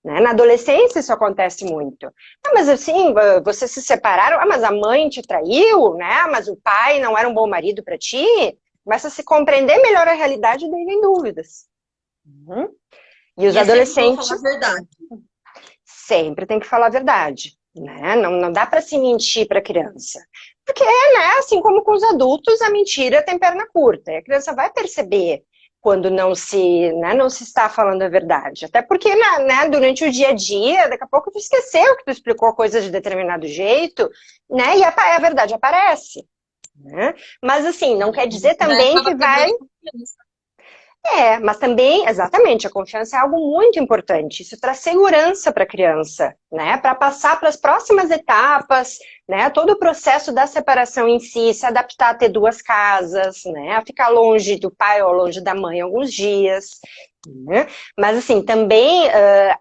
Né? Na adolescência isso acontece muito. Mas assim, vocês se separaram, mas a mãe te traiu, né? Mas o pai não era um bom marido para ti. Começa a se compreender melhor a realidade e daí vem dúvidas. E os adolescentes... Sempre falar a verdade. Sempre tem que falar a verdade. Né? Não dá para se mentir para a criança. Porque, né, assim como com os adultos, a mentira tem perna curta. E a criança vai perceber quando não se está falando a verdade. Até porque, né, durante o dia a dia, daqui a pouco tu esqueceu que tu explicou coisas de determinado jeito, né, e a verdade aparece. Né? Mas, assim, não quer dizer também que vai... mas também, exatamente, a confiança é algo muito importante. Isso traz segurança para a criança, né? Para passar para as próximas etapas, né? Todo o processo da separação em si, se adaptar a ter 2 casas, né? A ficar longe do pai ou longe da mãe alguns dias. Né? Mas, assim, também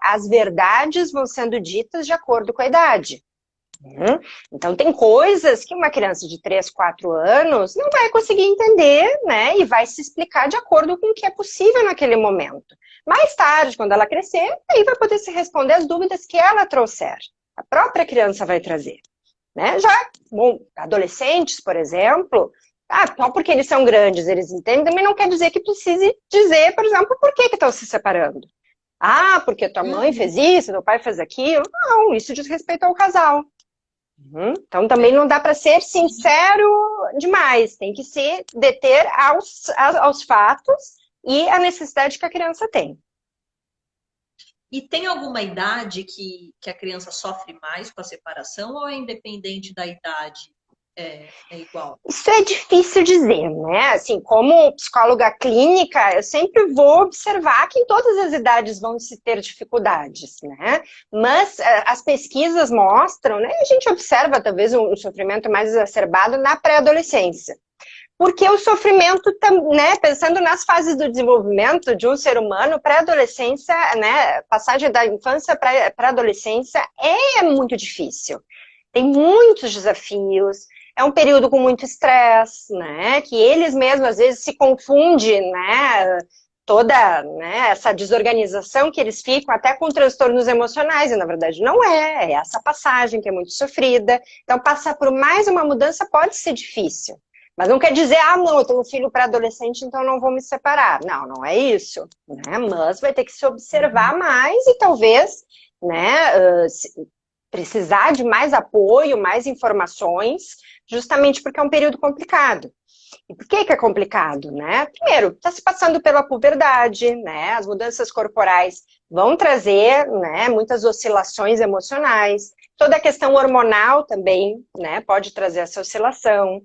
as verdades vão sendo ditas de acordo com a idade. Então, tem coisas que uma criança de 3, 4 anos não vai conseguir entender, né? E vai se explicar de acordo com o que é possível naquele momento. Mais tarde, quando ela crescer, aí vai poder se responder as dúvidas que ela trouxer. A própria criança vai trazer. Né? Já, adolescentes, por exemplo, só porque eles são grandes, eles entendem, também não quer dizer que precise dizer, por exemplo, por que estão se separando. Porque tua mãe fez isso, teu pai fez aquilo. Não, isso diz respeito ao casal. Então também não dá para ser sincero demais, tem que se deter aos fatos e à necessidade que a criança tem. E tem alguma idade que a criança sofre mais com a separação ou é independente da idade? É igual? Isso é difícil dizer, né? Assim, como psicóloga clínica, eu sempre vou observar que em todas as idades vão se ter dificuldades, né? Mas as pesquisas mostram, né? A gente observa talvez um sofrimento mais exacerbado na pré-adolescência. Porque o sofrimento, né, pensando nas fases do desenvolvimento de um ser humano, pré-adolescência, né, passagem da infância para a adolescência é muito difícil. Tem muitos desafios, é um período com muito estresse, né, que eles mesmos às vezes se confundem, né, toda, né, essa desorganização que eles ficam até com transtornos emocionais, e na verdade não é essa passagem que é muito sofrida. Então passar por mais uma mudança pode ser difícil. Mas não quer dizer, não, eu tenho um filho pré-adolescente, então não vou me separar. Não é isso. Né? Mas vai ter que se observar mais e talvez, né, precisar de mais apoio, mais informações, justamente porque é um período complicado. E por que é complicado, né? Primeiro, está se passando pela puberdade, né? As mudanças corporais vão trazer, né, muitas oscilações emocionais. Toda a questão hormonal também, né, pode trazer essa oscilação.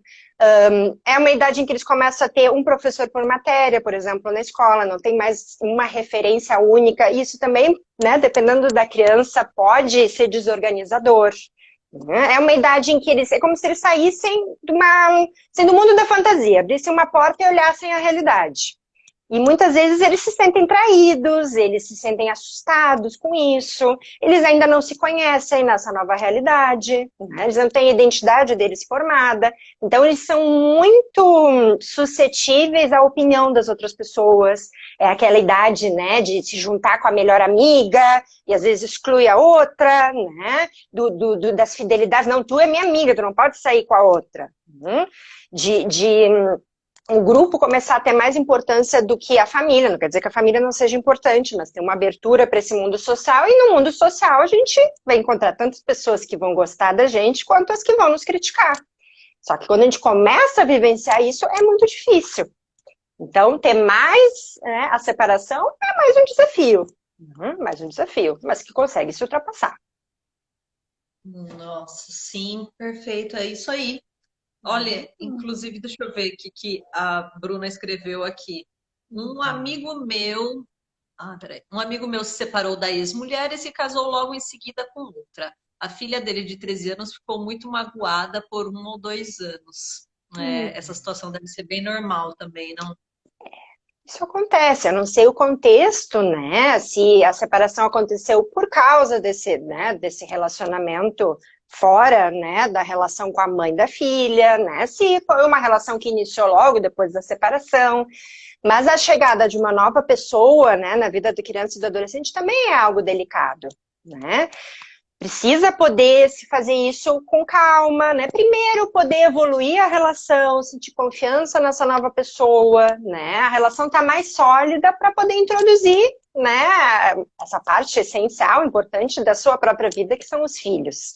É uma idade em que eles começam a ter um professor por matéria, por exemplo, na escola, não tem mais uma referência única. Isso também, né, dependendo da criança, pode ser desorganizador. É uma idade em que eles, é como se eles saíssem do mundo da fantasia, abrissem uma porta e olhassem a realidade. E muitas vezes eles se sentem traídos, eles se sentem assustados com isso, eles ainda não se conhecem nessa nova realidade, né? Eles não têm a identidade deles formada, então eles são muito suscetíveis à opinião das outras pessoas. É aquela idade, né, de se juntar com a melhor amiga e às vezes exclui a outra, né, das fidelidades. Não, tu é minha amiga, tu não pode sair com a outra. De o grupo começar a ter mais importância do que a família. Não quer dizer que a família não seja importante, mas tem uma abertura para esse mundo social, e no mundo social a gente vai encontrar tantas pessoas que vão gostar da gente, quanto as que vão nos criticar. Só que quando a gente começa a vivenciar isso, é muito difícil. Então, ter mais, né, a separação é mais um desafio, mas que consegue se ultrapassar. Nossa, sim, perfeito, é isso aí. Olha, inclusive, deixa eu ver o que a Bruna escreveu aqui. Um amigo meu, peraí, um amigo meu se separou da ex-mulher e se casou logo em seguida com outra. A filha dele, de 13 anos, ficou muito magoada por 1 ou 2 anos. Essa situação deve ser bem normal também, não? Isso acontece, eu não sei o contexto, né? Se a separação aconteceu por causa desse, né, desse relacionamento fora, né, da relação com a mãe da filha, né? Se foi uma relação que iniciou logo depois da separação. Mas a chegada de uma nova pessoa, né, na vida da criança e do adolescente também é algo delicado, né? Precisa poder se fazer isso com calma, né? Primeiro, poder evoluir a relação, sentir confiança nessa nova pessoa, né? A relação está mais sólida para poder introduzir, né, essa parte essencial, importante da sua própria vida, que são os filhos.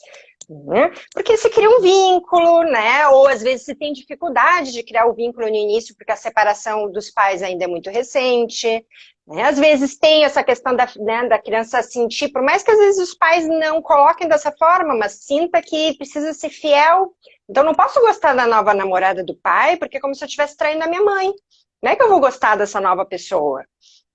Né? Porque se cria um vínculo, né? Ou às vezes se tem dificuldade de criar o vínculo no início, porque a separação dos pais ainda é muito recente. Né? Às vezes tem essa questão da, né, da criança sentir, por mais que às vezes os pais não coloquem dessa forma, mas sinta que precisa ser fiel. Então não posso gostar da nova namorada do pai, porque é como se eu estivesse traindo a minha mãe. Não é que eu vou gostar dessa nova pessoa.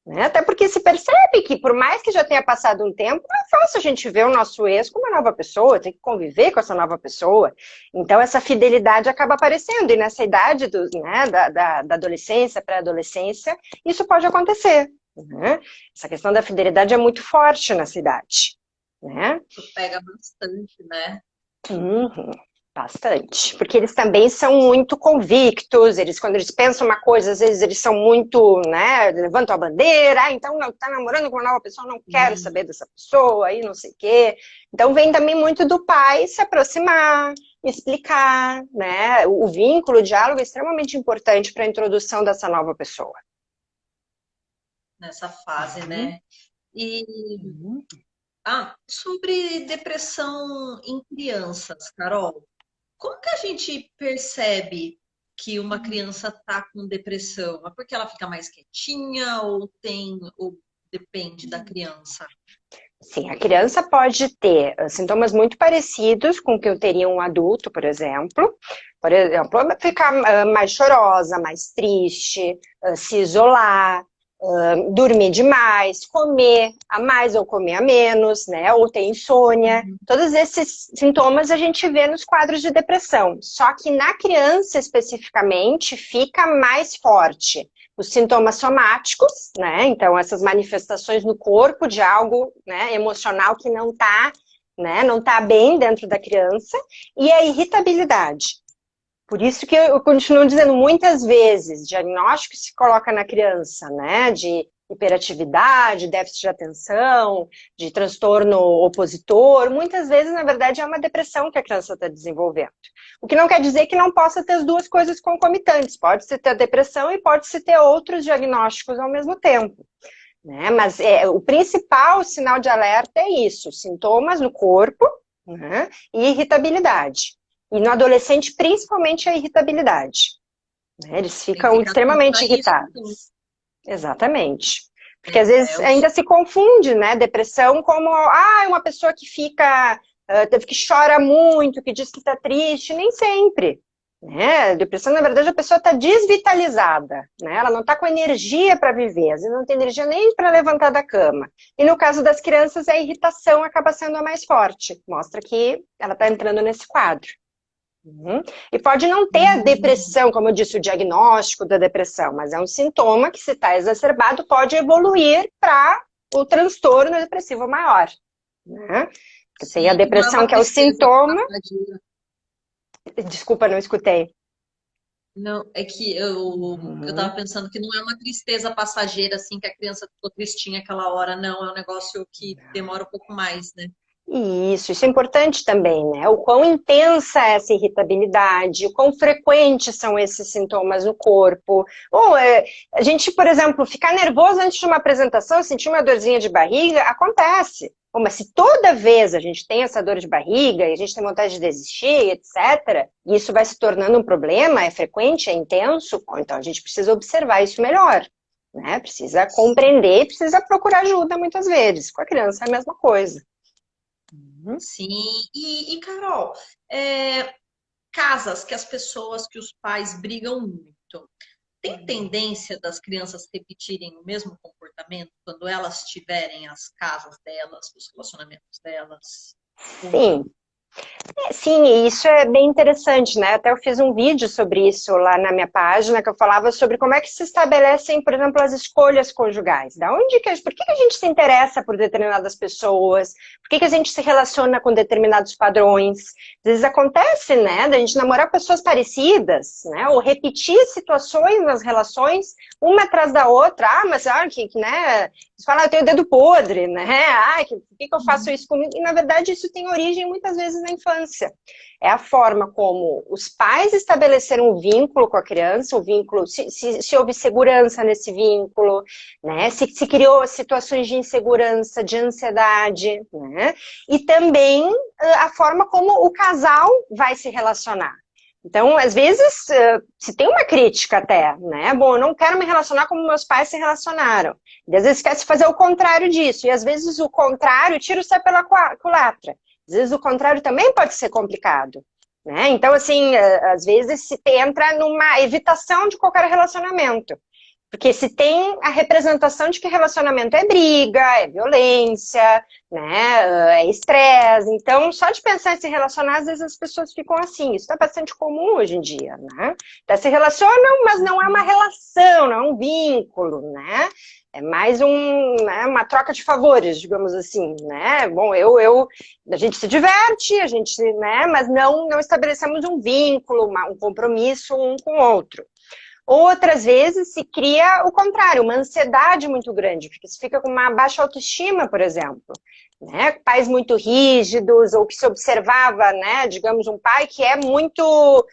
Né? Até porque se percebe que, por mais que já tenha passado um tempo, não é fácil a gente ver o nosso ex como uma nova pessoa, tem que conviver com essa nova pessoa. Então, essa fidelidade acaba aparecendo. E nessa idade né, da adolescência, pré-adolescência, isso pode acontecer. Né? Essa questão da fidelidade é muito forte nessa idade. Né? Isso pega bastante, né? Uhum. Bastante, porque eles também são muito convictos, quando eles pensam uma coisa, às vezes eles são muito, né, levantam a bandeira, então não, tá namorando com uma nova pessoa, não quero saber dessa pessoa, aí não sei o quê. Então vem também muito do pai se aproximar, explicar, né, o vínculo, o diálogo é extremamente importante para a introdução dessa nova pessoa. Nessa fase, né? E sobre depressão em crianças, Carol. Como que a gente percebe que uma criança está com depressão? É porque ela fica mais quietinha ou depende da criança? Sim, a criança pode ter sintomas muito parecidos com o que eu teria um adulto, por exemplo. Por exemplo, ficar mais chorosa, mais triste, se isolar, dormir demais, comer a mais ou comer a menos, né? Ou ter insônia. Todos esses sintomas a gente vê nos quadros de depressão. Só que na criança, especificamente, fica mais forte os sintomas somáticos, né? Então, essas manifestações no corpo de algo, né, emocional que não está, né, não tá bem dentro da criança, e a irritabilidade. Por isso que eu continuo dizendo, muitas vezes, diagnóstico se coloca na criança, né, de hiperatividade, déficit de atenção, de transtorno opositor, muitas vezes, na verdade, é uma depressão que a criança está desenvolvendo. O que não quer dizer que não possa ter as duas coisas concomitantes, pode-se ter a depressão e pode-se ter outros diagnósticos ao mesmo tempo. Né? Mas o principal sinal de alerta é isso, sintomas no corpo, né, e irritabilidade. E no adolescente, principalmente a irritabilidade. Né? Eles ficam extremamente irritados. Exatamente. Porque às vezes ainda se confunde, né, depressão como uma pessoa que fica, que chora muito, que diz que está triste, nem sempre. Né? Depressão, na verdade, a pessoa está desvitalizada, né? Ela não está com energia para viver, às vezes não tem energia nem para levantar da cama. E no caso das crianças, a irritação acaba sendo a mais forte, mostra que ela está entrando nesse quadro. E pode não ter a depressão, como eu disse, o diagnóstico da depressão, mas é um sintoma que, se está exacerbado, pode evoluir para o transtorno depressivo maior. Né? Você tem a Sim, não é depressão, uma que é o tristeza sintoma. passageira. Desculpa, não escutei. Não, é que eu tava pensando que não é uma tristeza passageira, assim, que a criança ficou tristinha aquela hora, não, é um negócio que demora um pouco mais, né? Isso é importante também, né? O quão intensa é essa irritabilidade, o quão frequentes são esses sintomas no corpo. Ou a gente, por exemplo, ficar nervoso antes de uma apresentação, sentir uma dorzinha de barriga, acontece. Bom, mas se toda vez a gente tem essa dor de barriga e a gente tem vontade de desistir, etc., e isso vai se tornando um problema, é frequente, é intenso, então a gente precisa observar isso melhor. Né? Precisa compreender, precisa procurar ajuda muitas vezes. Com a criança é a mesma coisa. Sim, e Carol, é, casas que as pessoas, que os pais brigam muito, tem tendência das crianças repetirem o mesmo comportamento quando elas tiverem as casas delas, os relacionamentos delas? Ou não? Sim, sim, e isso é bem interessante, né? Até eu fiz um vídeo sobre isso lá na minha página, que eu falava sobre como é que se estabelecem, por exemplo, as escolhas conjugais. Por que a gente se interessa por determinadas pessoas? Por que a gente se relaciona com determinados padrões? Às vezes acontece, né, da gente namorar pessoas parecidas, né? Ou repetir situações nas relações, uma atrás da outra. Ah, mas né? Você fala, eu tenho o dedo podre, né? Ah, por que eu faço isso comigo? E, na verdade, isso tem origem, muitas vezes, na infância. É a forma como os pais estabeleceram um vínculo com a criança, o vínculo, se houve segurança nesse vínculo, né? Se criou situações de insegurança, de ansiedade, né? E também a forma como o casal vai se relacionar. Então, às vezes, se tem uma crítica até, né? Bom, eu não quero me relacionar como meus pais se relacionaram. E às vezes quer se fazer o contrário disso. E às vezes o contrário, tiro sai pela culatra. Às vezes o contrário também pode ser complicado. Né? Então, assim, às vezes se entra numa evitação de qualquer relacionamento. Porque se tem a representação de que relacionamento é briga, é violência, né, é estresse. Então, só de pensar em se relacionar, às vezes as pessoas ficam assim. Isso é bastante comum hoje em dia, né? Até se relacionam, mas não é uma relação, não é um vínculo, né? É mais né, uma troca de favores, digamos assim, né? Bom, a gente se diverte, né, mas não estabelecemos um vínculo, um compromisso um com o outro. Outras vezes se cria o contrário, uma ansiedade muito grande, porque se fica com uma baixa autoestima, por exemplo. Né? Pais muito rígidos, ou que se observava, né, digamos, um pai que é muito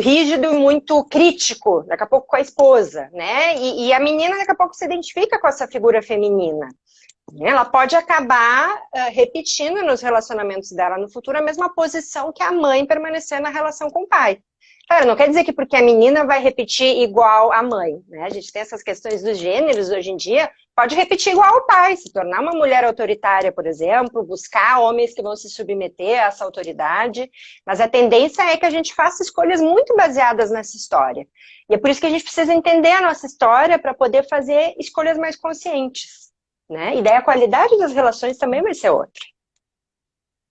rígido e muito crítico, daqui a pouco com a esposa, né? E a menina daqui a pouco se identifica com essa figura feminina. Ela pode acabar repetindo nos relacionamentos dela no futuro a mesma posição que a mãe permanecer na relação com o pai. Claro, não quer dizer que porque a menina vai repetir igual a mãe, né? A gente tem essas questões dos gêneros hoje em dia, pode repetir igual ao pai, se tornar uma mulher autoritária, por exemplo, buscar homens que vão se submeter a essa autoridade, mas a tendência é que a gente faça escolhas muito baseadas nessa história. E é por isso que a gente precisa entender a nossa história para poder fazer escolhas mais conscientes, né? E daí a qualidade das relações também vai ser outra.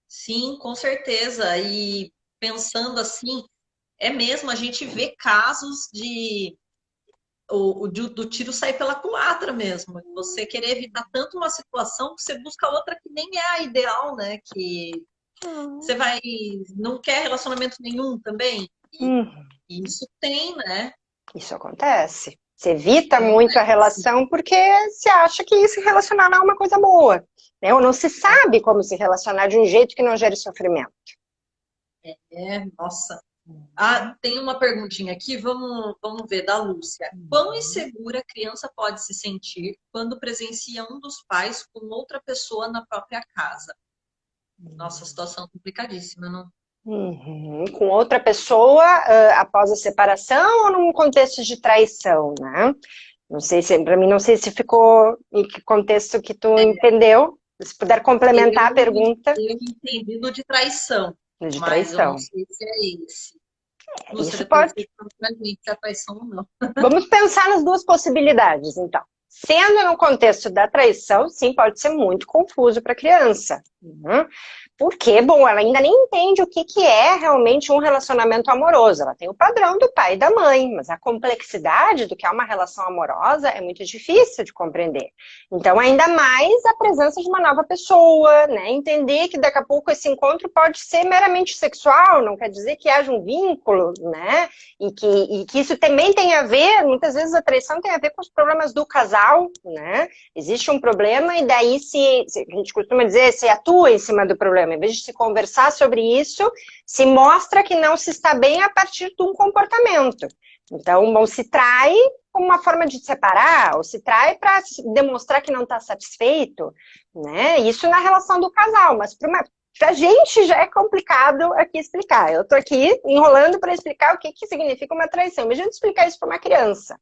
Sim, com certeza. E pensando assim, é mesmo, a gente vê casos do tiro sair pela culatra mesmo. Você querer evitar tanto uma situação que você busca outra que nem é a ideal, né? Que você não quer relacionamento nenhum também. E isso tem, né? Isso acontece. Você evita muito a relação porque se acha que se relacionar não é uma coisa boa. Né? Ou não se sabe como se relacionar de um jeito que não gere sofrimento. Nossa. Ah, tem uma perguntinha aqui, vamos ver, da Lúcia. Quão insegura a criança pode se sentir quando presencia um dos pais com outra pessoa na própria casa? Nossa, situação complicadíssima, não? Com outra pessoa após a separação ou num contexto de traição, né? Não sei se, para mim, não sei se ficou em que contexto que tu entendeu. Se puder complementar a pergunta. Eu entendi do de traição. De mas eu traição. não sei se é esse. Lúcia, Isso depois pode. você fala pra gente se é traição ou não. Vamos pensar nas duas possibilidades, então. Sendo no contexto da traição, sim, pode ser muito confuso para a criança. Porque, bom, ela ainda nem entende o que é realmente um relacionamento amoroso. Ela tem o padrão do pai e da mãe, mas a complexidade do que é uma relação amorosa é muito difícil de compreender. Então, ainda mais a presença de uma nova pessoa, né? Entender que daqui a pouco esse encontro pode ser meramente sexual, não quer dizer que haja um vínculo, né? E que isso também tem a ver, muitas vezes a traição tem a ver com os problemas do casal, né? Existe um problema e daí a gente costuma dizer, se atua em cima do problema. Em vez de se conversar sobre isso, se mostra que não se está bem a partir de um comportamento. Então, bom, se trai como uma forma de separar, ou se trai para demonstrar que não está satisfeito, né? Isso na relação do casal, mas para a gente já é complicado aqui explicar. Eu estou aqui enrolando para explicar o que significa uma traição. Imagina explicar isso para uma criança.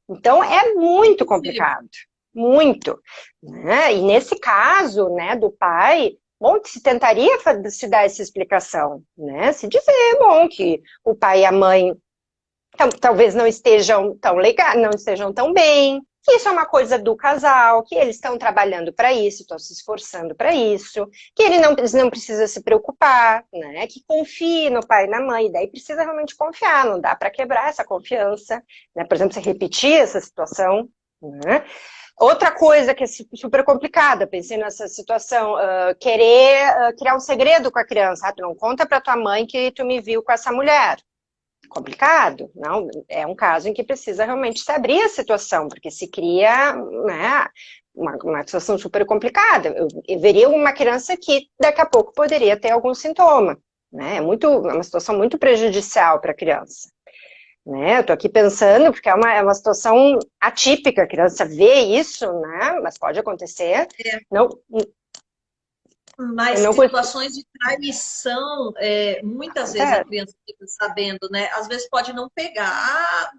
Então, é muito complicado. Muito. Né? E nesse caso, né, do pai, bom, se tentaria se dar essa explicação, né? Se dizer, bom, que o pai e a mãe talvez não estejam tão legais, não estejam tão bem, que isso é uma coisa do casal, que eles estão trabalhando para isso, estão se esforçando para isso, que ele não precisa se preocupar, né? Que confie no pai e na mãe, e daí precisa realmente confiar, não dá para quebrar essa confiança, né? Por exemplo, você repetir essa situação, né? Outra coisa que é super complicada, pensei nessa situação, querer criar um segredo com a criança. Tu não conta para tua mãe que tu me viu com essa mulher. Complicado, não? É um caso em que precisa realmente se abrir a situação, porque se cria, né, uma situação super complicada. Eu veria uma criança que daqui a pouco poderia ter algum sintoma, né? É uma situação muito prejudicial para a criança. Né? Eu tô aqui pensando, porque é uma situação atípica, a criança vê isso, né? Mas pode acontecer. Não, mas situações de traição, muitas vezes a criança fica sabendo, né? Às vezes pode não pegar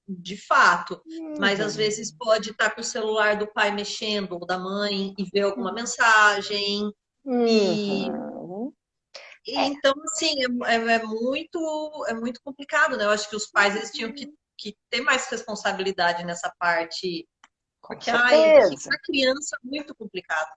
de fato, mas às vezes pode estar com o celular do pai mexendo, ou da mãe, e ver alguma mensagem. Então, assim, é muito complicado, né? Eu acho que os pais eles tinham que ter mais responsabilidade nessa parte, porque para a criança é muito complicado.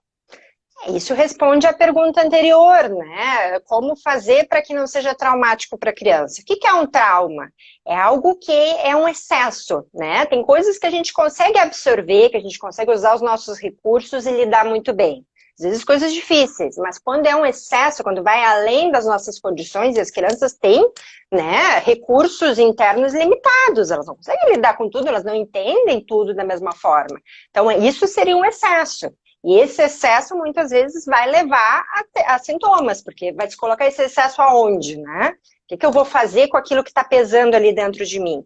Isso responde à pergunta anterior, né? Como fazer para que não seja traumático para a criança? O que é um trauma? É algo que é um excesso, né? Tem coisas que a gente consegue absorver, que a gente consegue usar os nossos recursos e lidar muito bem. Às vezes coisas difíceis, mas quando é um excesso, quando vai além das nossas condições, e as crianças têm, né, recursos internos limitados, elas não conseguem lidar com tudo, elas não entendem tudo da mesma forma. Então, isso seria um excesso. E esse excesso, muitas vezes, vai levar a sintomas, porque vai se colocar esse excesso aonde, né? O que eu vou fazer com aquilo que está pesando ali dentro de mim?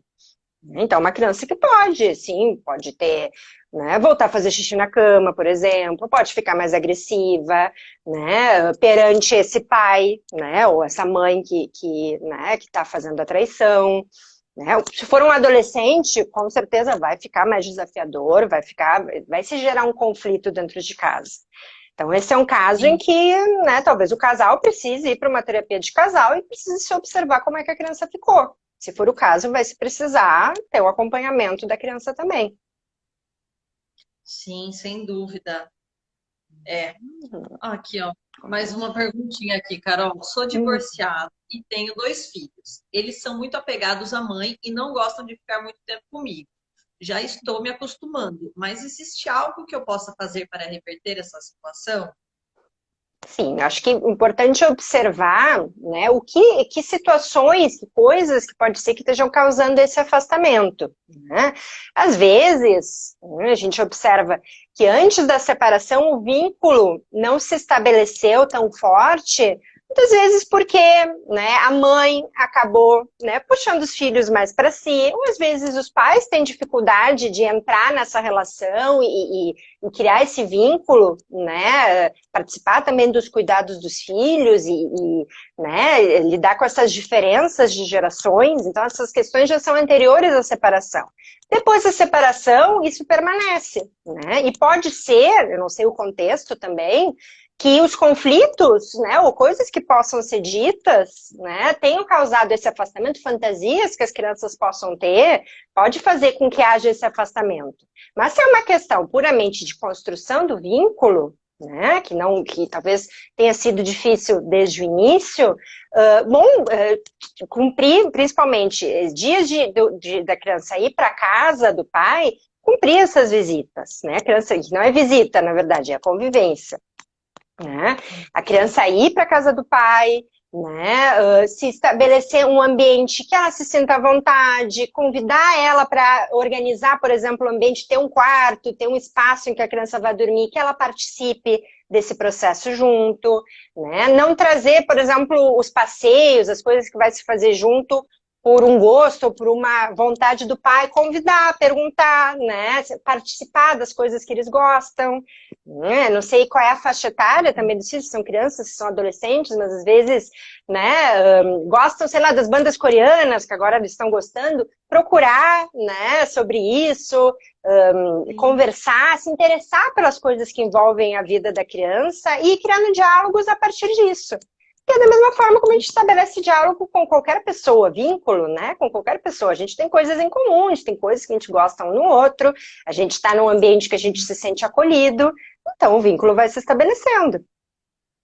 Então, uma criança que pode, sim, pode ter, né, voltar a fazer xixi na cama, por exemplo, pode ficar mais agressiva, né, perante esse pai, né, ou essa mãe que está fazendo a traição, né. Se for um adolescente, com certeza vai ficar mais desafiador, vai se gerar um conflito dentro de casa. Então, esse é um caso em que, né, talvez o casal precise ir para uma terapia de casal e precise se observar como é que a criança ficou. Se for o caso, vai se precisar ter o acompanhamento da criança também. Sim, sem dúvida. Aqui, ó, mais uma perguntinha aqui, Carol. Sou divorciado e tenho 2 filhos. Eles são muito apegados à mãe e não gostam de ficar muito tempo comigo. Já estou me acostumando, mas existe algo que eu possa fazer para reverter essa situação? Sim, acho que é importante observar, né, que situações, que coisas que pode ser que estejam causando esse afastamento, né? Às vezes, a gente observa que antes da separação o vínculo não se estabeleceu tão forte, muitas vezes porque, né, a mãe acabou, né, puxando os filhos mais para si, ou às vezes os pais têm dificuldade de entrar nessa relação e criar esse vínculo, né, participar também dos cuidados dos filhos né, lidar com essas diferenças de gerações. Então essas questões já são anteriores à separação. Depois da separação, isso permanece, né, e pode ser, eu não sei o contexto também, que os conflitos, né, ou coisas que possam ser ditas, né, tenham causado esse afastamento, fantasias que as crianças possam ter, pode fazer com que haja esse afastamento. Mas se é uma questão puramente de construção do vínculo, né, que talvez tenha sido difícil desde o início, cumprir, principalmente, dias da criança ir para casa do pai, cumprir essas visitas, né, a criança, não é visita, na verdade, é a convivência. Né? A criança ir para a casa do pai, né? Se estabelecer um ambiente que ela se sinta à vontade, convidar ela para organizar, por exemplo, o ambiente, ter um quarto, ter um espaço em que a criança vai dormir, que ela participe desse processo junto, né? Não trazer, por exemplo, os passeios, as coisas que vai se fazer junto por um gosto ou por uma vontade do pai, convidar, perguntar, né? Participar das coisas que eles gostam. Não sei qual é a faixa etária também dos filhos, são crianças, são adolescentes, mas às vezes, né, gostam, sei lá, das bandas coreanas, que agora eles estão gostando, procurar, né, sobre isso, conversar, se interessar pelas coisas que envolvem a vida da criança e ir criando diálogos a partir disso. Que é da mesma forma como a gente estabelece diálogo com qualquer pessoa, vínculo, né? Com qualquer pessoa. A gente tem coisas em comum, a gente tem coisas que a gente gosta um no outro, a gente está num ambiente que a gente se sente acolhido, então o vínculo vai se estabelecendo.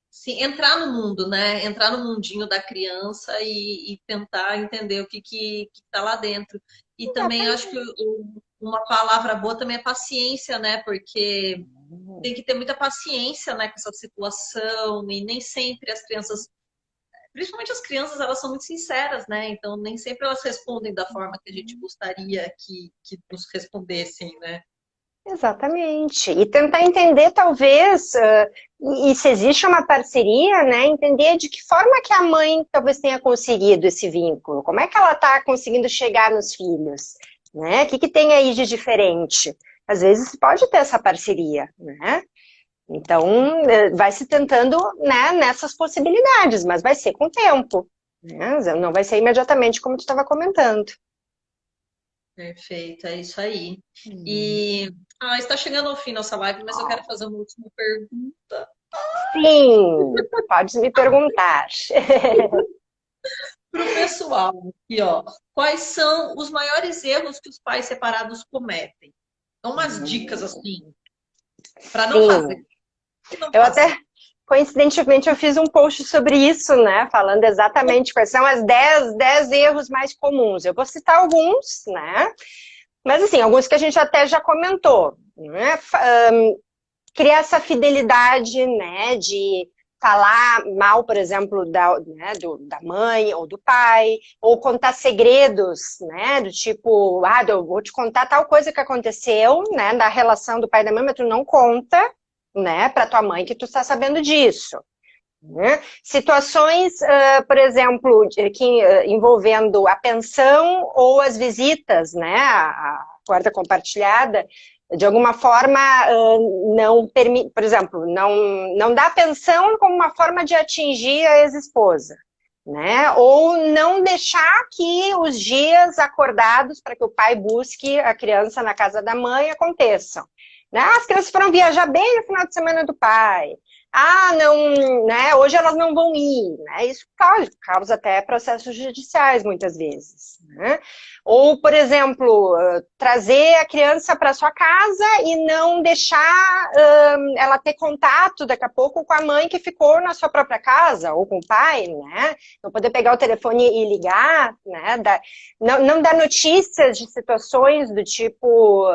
Sim, entrar no mundo, né? Entrar no mundinho da criança e tentar entender o que tá lá dentro. E também acho que uma palavra boa também é paciência, né? Porque tem que ter muita paciência, né, com essa situação, e nem sempre as crianças, principalmente as crianças, elas são muito sinceras, né? Então nem sempre elas respondem da forma que a gente gostaria que nos respondessem, né? Exatamente. E tentar entender, talvez, e se existe uma parceria, né? Entender de que forma que a mãe talvez tenha conseguido esse vínculo. Como é que ela está conseguindo chegar nos filhos? Né? O que tem aí de diferente? Às vezes pode ter essa parceria, né? Então, vai se tentando, né, nessas possibilidades, mas vai ser com o tempo. Né? Não vai ser imediatamente, como tu estava comentando. Perfeito, é isso aí. E está chegando ao fim nossa live, mas eu quero fazer uma última pergunta. Sim, pode me perguntar. Para o pessoal aqui, ó. Quais são os maiores erros que os pais separados cometem? Então, umas dicas assim, para não fazer. Não Eu fazer. até, coincidentemente, eu fiz um post sobre isso, né? Falando exatamente quais são as 10 erros mais comuns. Eu vou citar alguns, né? Mas, assim, alguns que a gente até já comentou. Né? Criar essa fidelidade, né? De falar mal, por exemplo, né, da mãe ou do pai, ou contar segredos, né, do tipo, eu vou te contar tal coisa que aconteceu, né, da relação do pai e da mãe, mas tu não conta, né, para tua mãe que tu está sabendo disso. Né? Situações, por exemplo, envolvendo a pensão ou as visitas, né, a guarda compartilhada, de alguma forma não permite, por exemplo, não dá pensão como uma forma de atingir a ex-esposa, né? Ou não deixar que os dias acordados para que o pai busque a criança na casa da mãe aconteçam. Né? As crianças foram viajar bem no final de semana do pai. Não, né? Hoje elas não vão ir, né? Isso causa até processos judiciais muitas vezes, né? Ou, por exemplo, trazer a criança para sua casa e não deixar ela ter contato daqui a pouco com a mãe que ficou na sua própria casa, ou com o pai, né? Não poder pegar o telefone e ligar, né? Não dar notícias de situações do tipo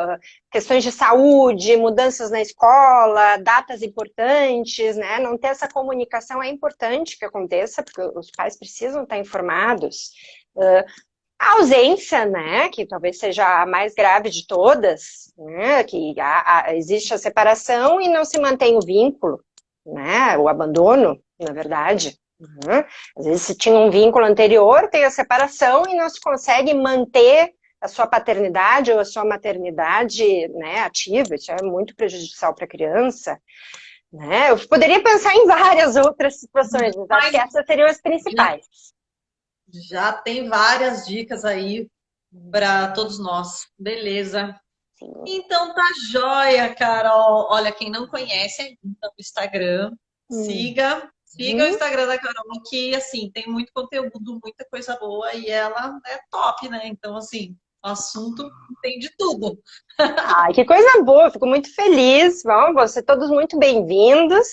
questões de saúde, mudanças na escola, datas importantes, né? Não ter essa comunicação é importante que aconteça, porque os pais precisam estar informados. A ausência, né, que talvez seja a mais grave de todas, né, que existe a separação e não se mantém o vínculo, né, o abandono, na verdade. Às vezes se tinha um vínculo anterior, tem a separação e não se consegue manter a sua paternidade ou a sua maternidade, né, ativa. Isso é muito prejudicial para a criança. Né? Eu poderia pensar em várias outras situações, mas acho que essas seriam as principais. Já tem várias dicas aí para todos nós. Beleza. Sim. Então tá joia, Carol. Olha, quem não conhece, então, o Instagram, Siga o Instagram da Carol, que, assim, tem muito conteúdo, muita coisa boa, e ela é top, né? Então, assim, o assunto tem de tudo. Ai, que coisa boa, fico muito feliz. Vão ser todos muito bem-vindos,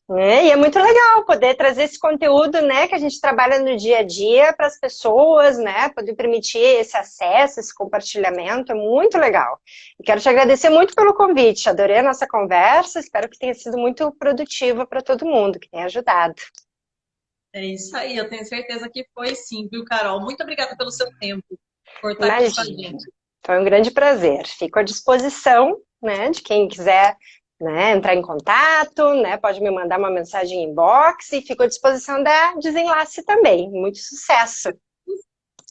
né? E é muito legal poder trazer esse conteúdo, né, que a gente trabalha no dia a dia para as pessoas, né? Poder permitir esse acesso, esse compartilhamento, é muito legal. E quero te agradecer muito pelo convite, adorei a nossa conversa, espero que tenha sido muito produtiva para todo mundo, que tenha ajudado. É isso aí, eu tenho certeza que foi sim, viu, Carol? Muito obrigada pelo seu tempo, por estar aqui com a Imagina. gente. Foi um grande prazer. Fico à disposição, né, de quem quiser, né, entrar em contato, né, pode me mandar uma mensagem em inbox e fico à disposição da Desenlace também. Muito sucesso.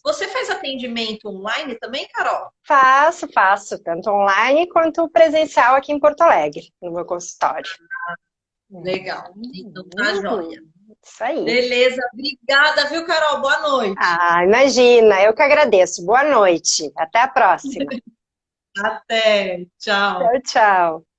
Você faz atendimento online também, Carol? Faço, tanto online quanto presencial aqui em Porto Alegre, no meu consultório. Legal. Então tá joia. Isso aí. Beleza, obrigada, viu, Carol? Boa noite. Ah, imagina, eu que agradeço. Boa noite. Até a próxima. Até. Tchau. Tchau, tchau.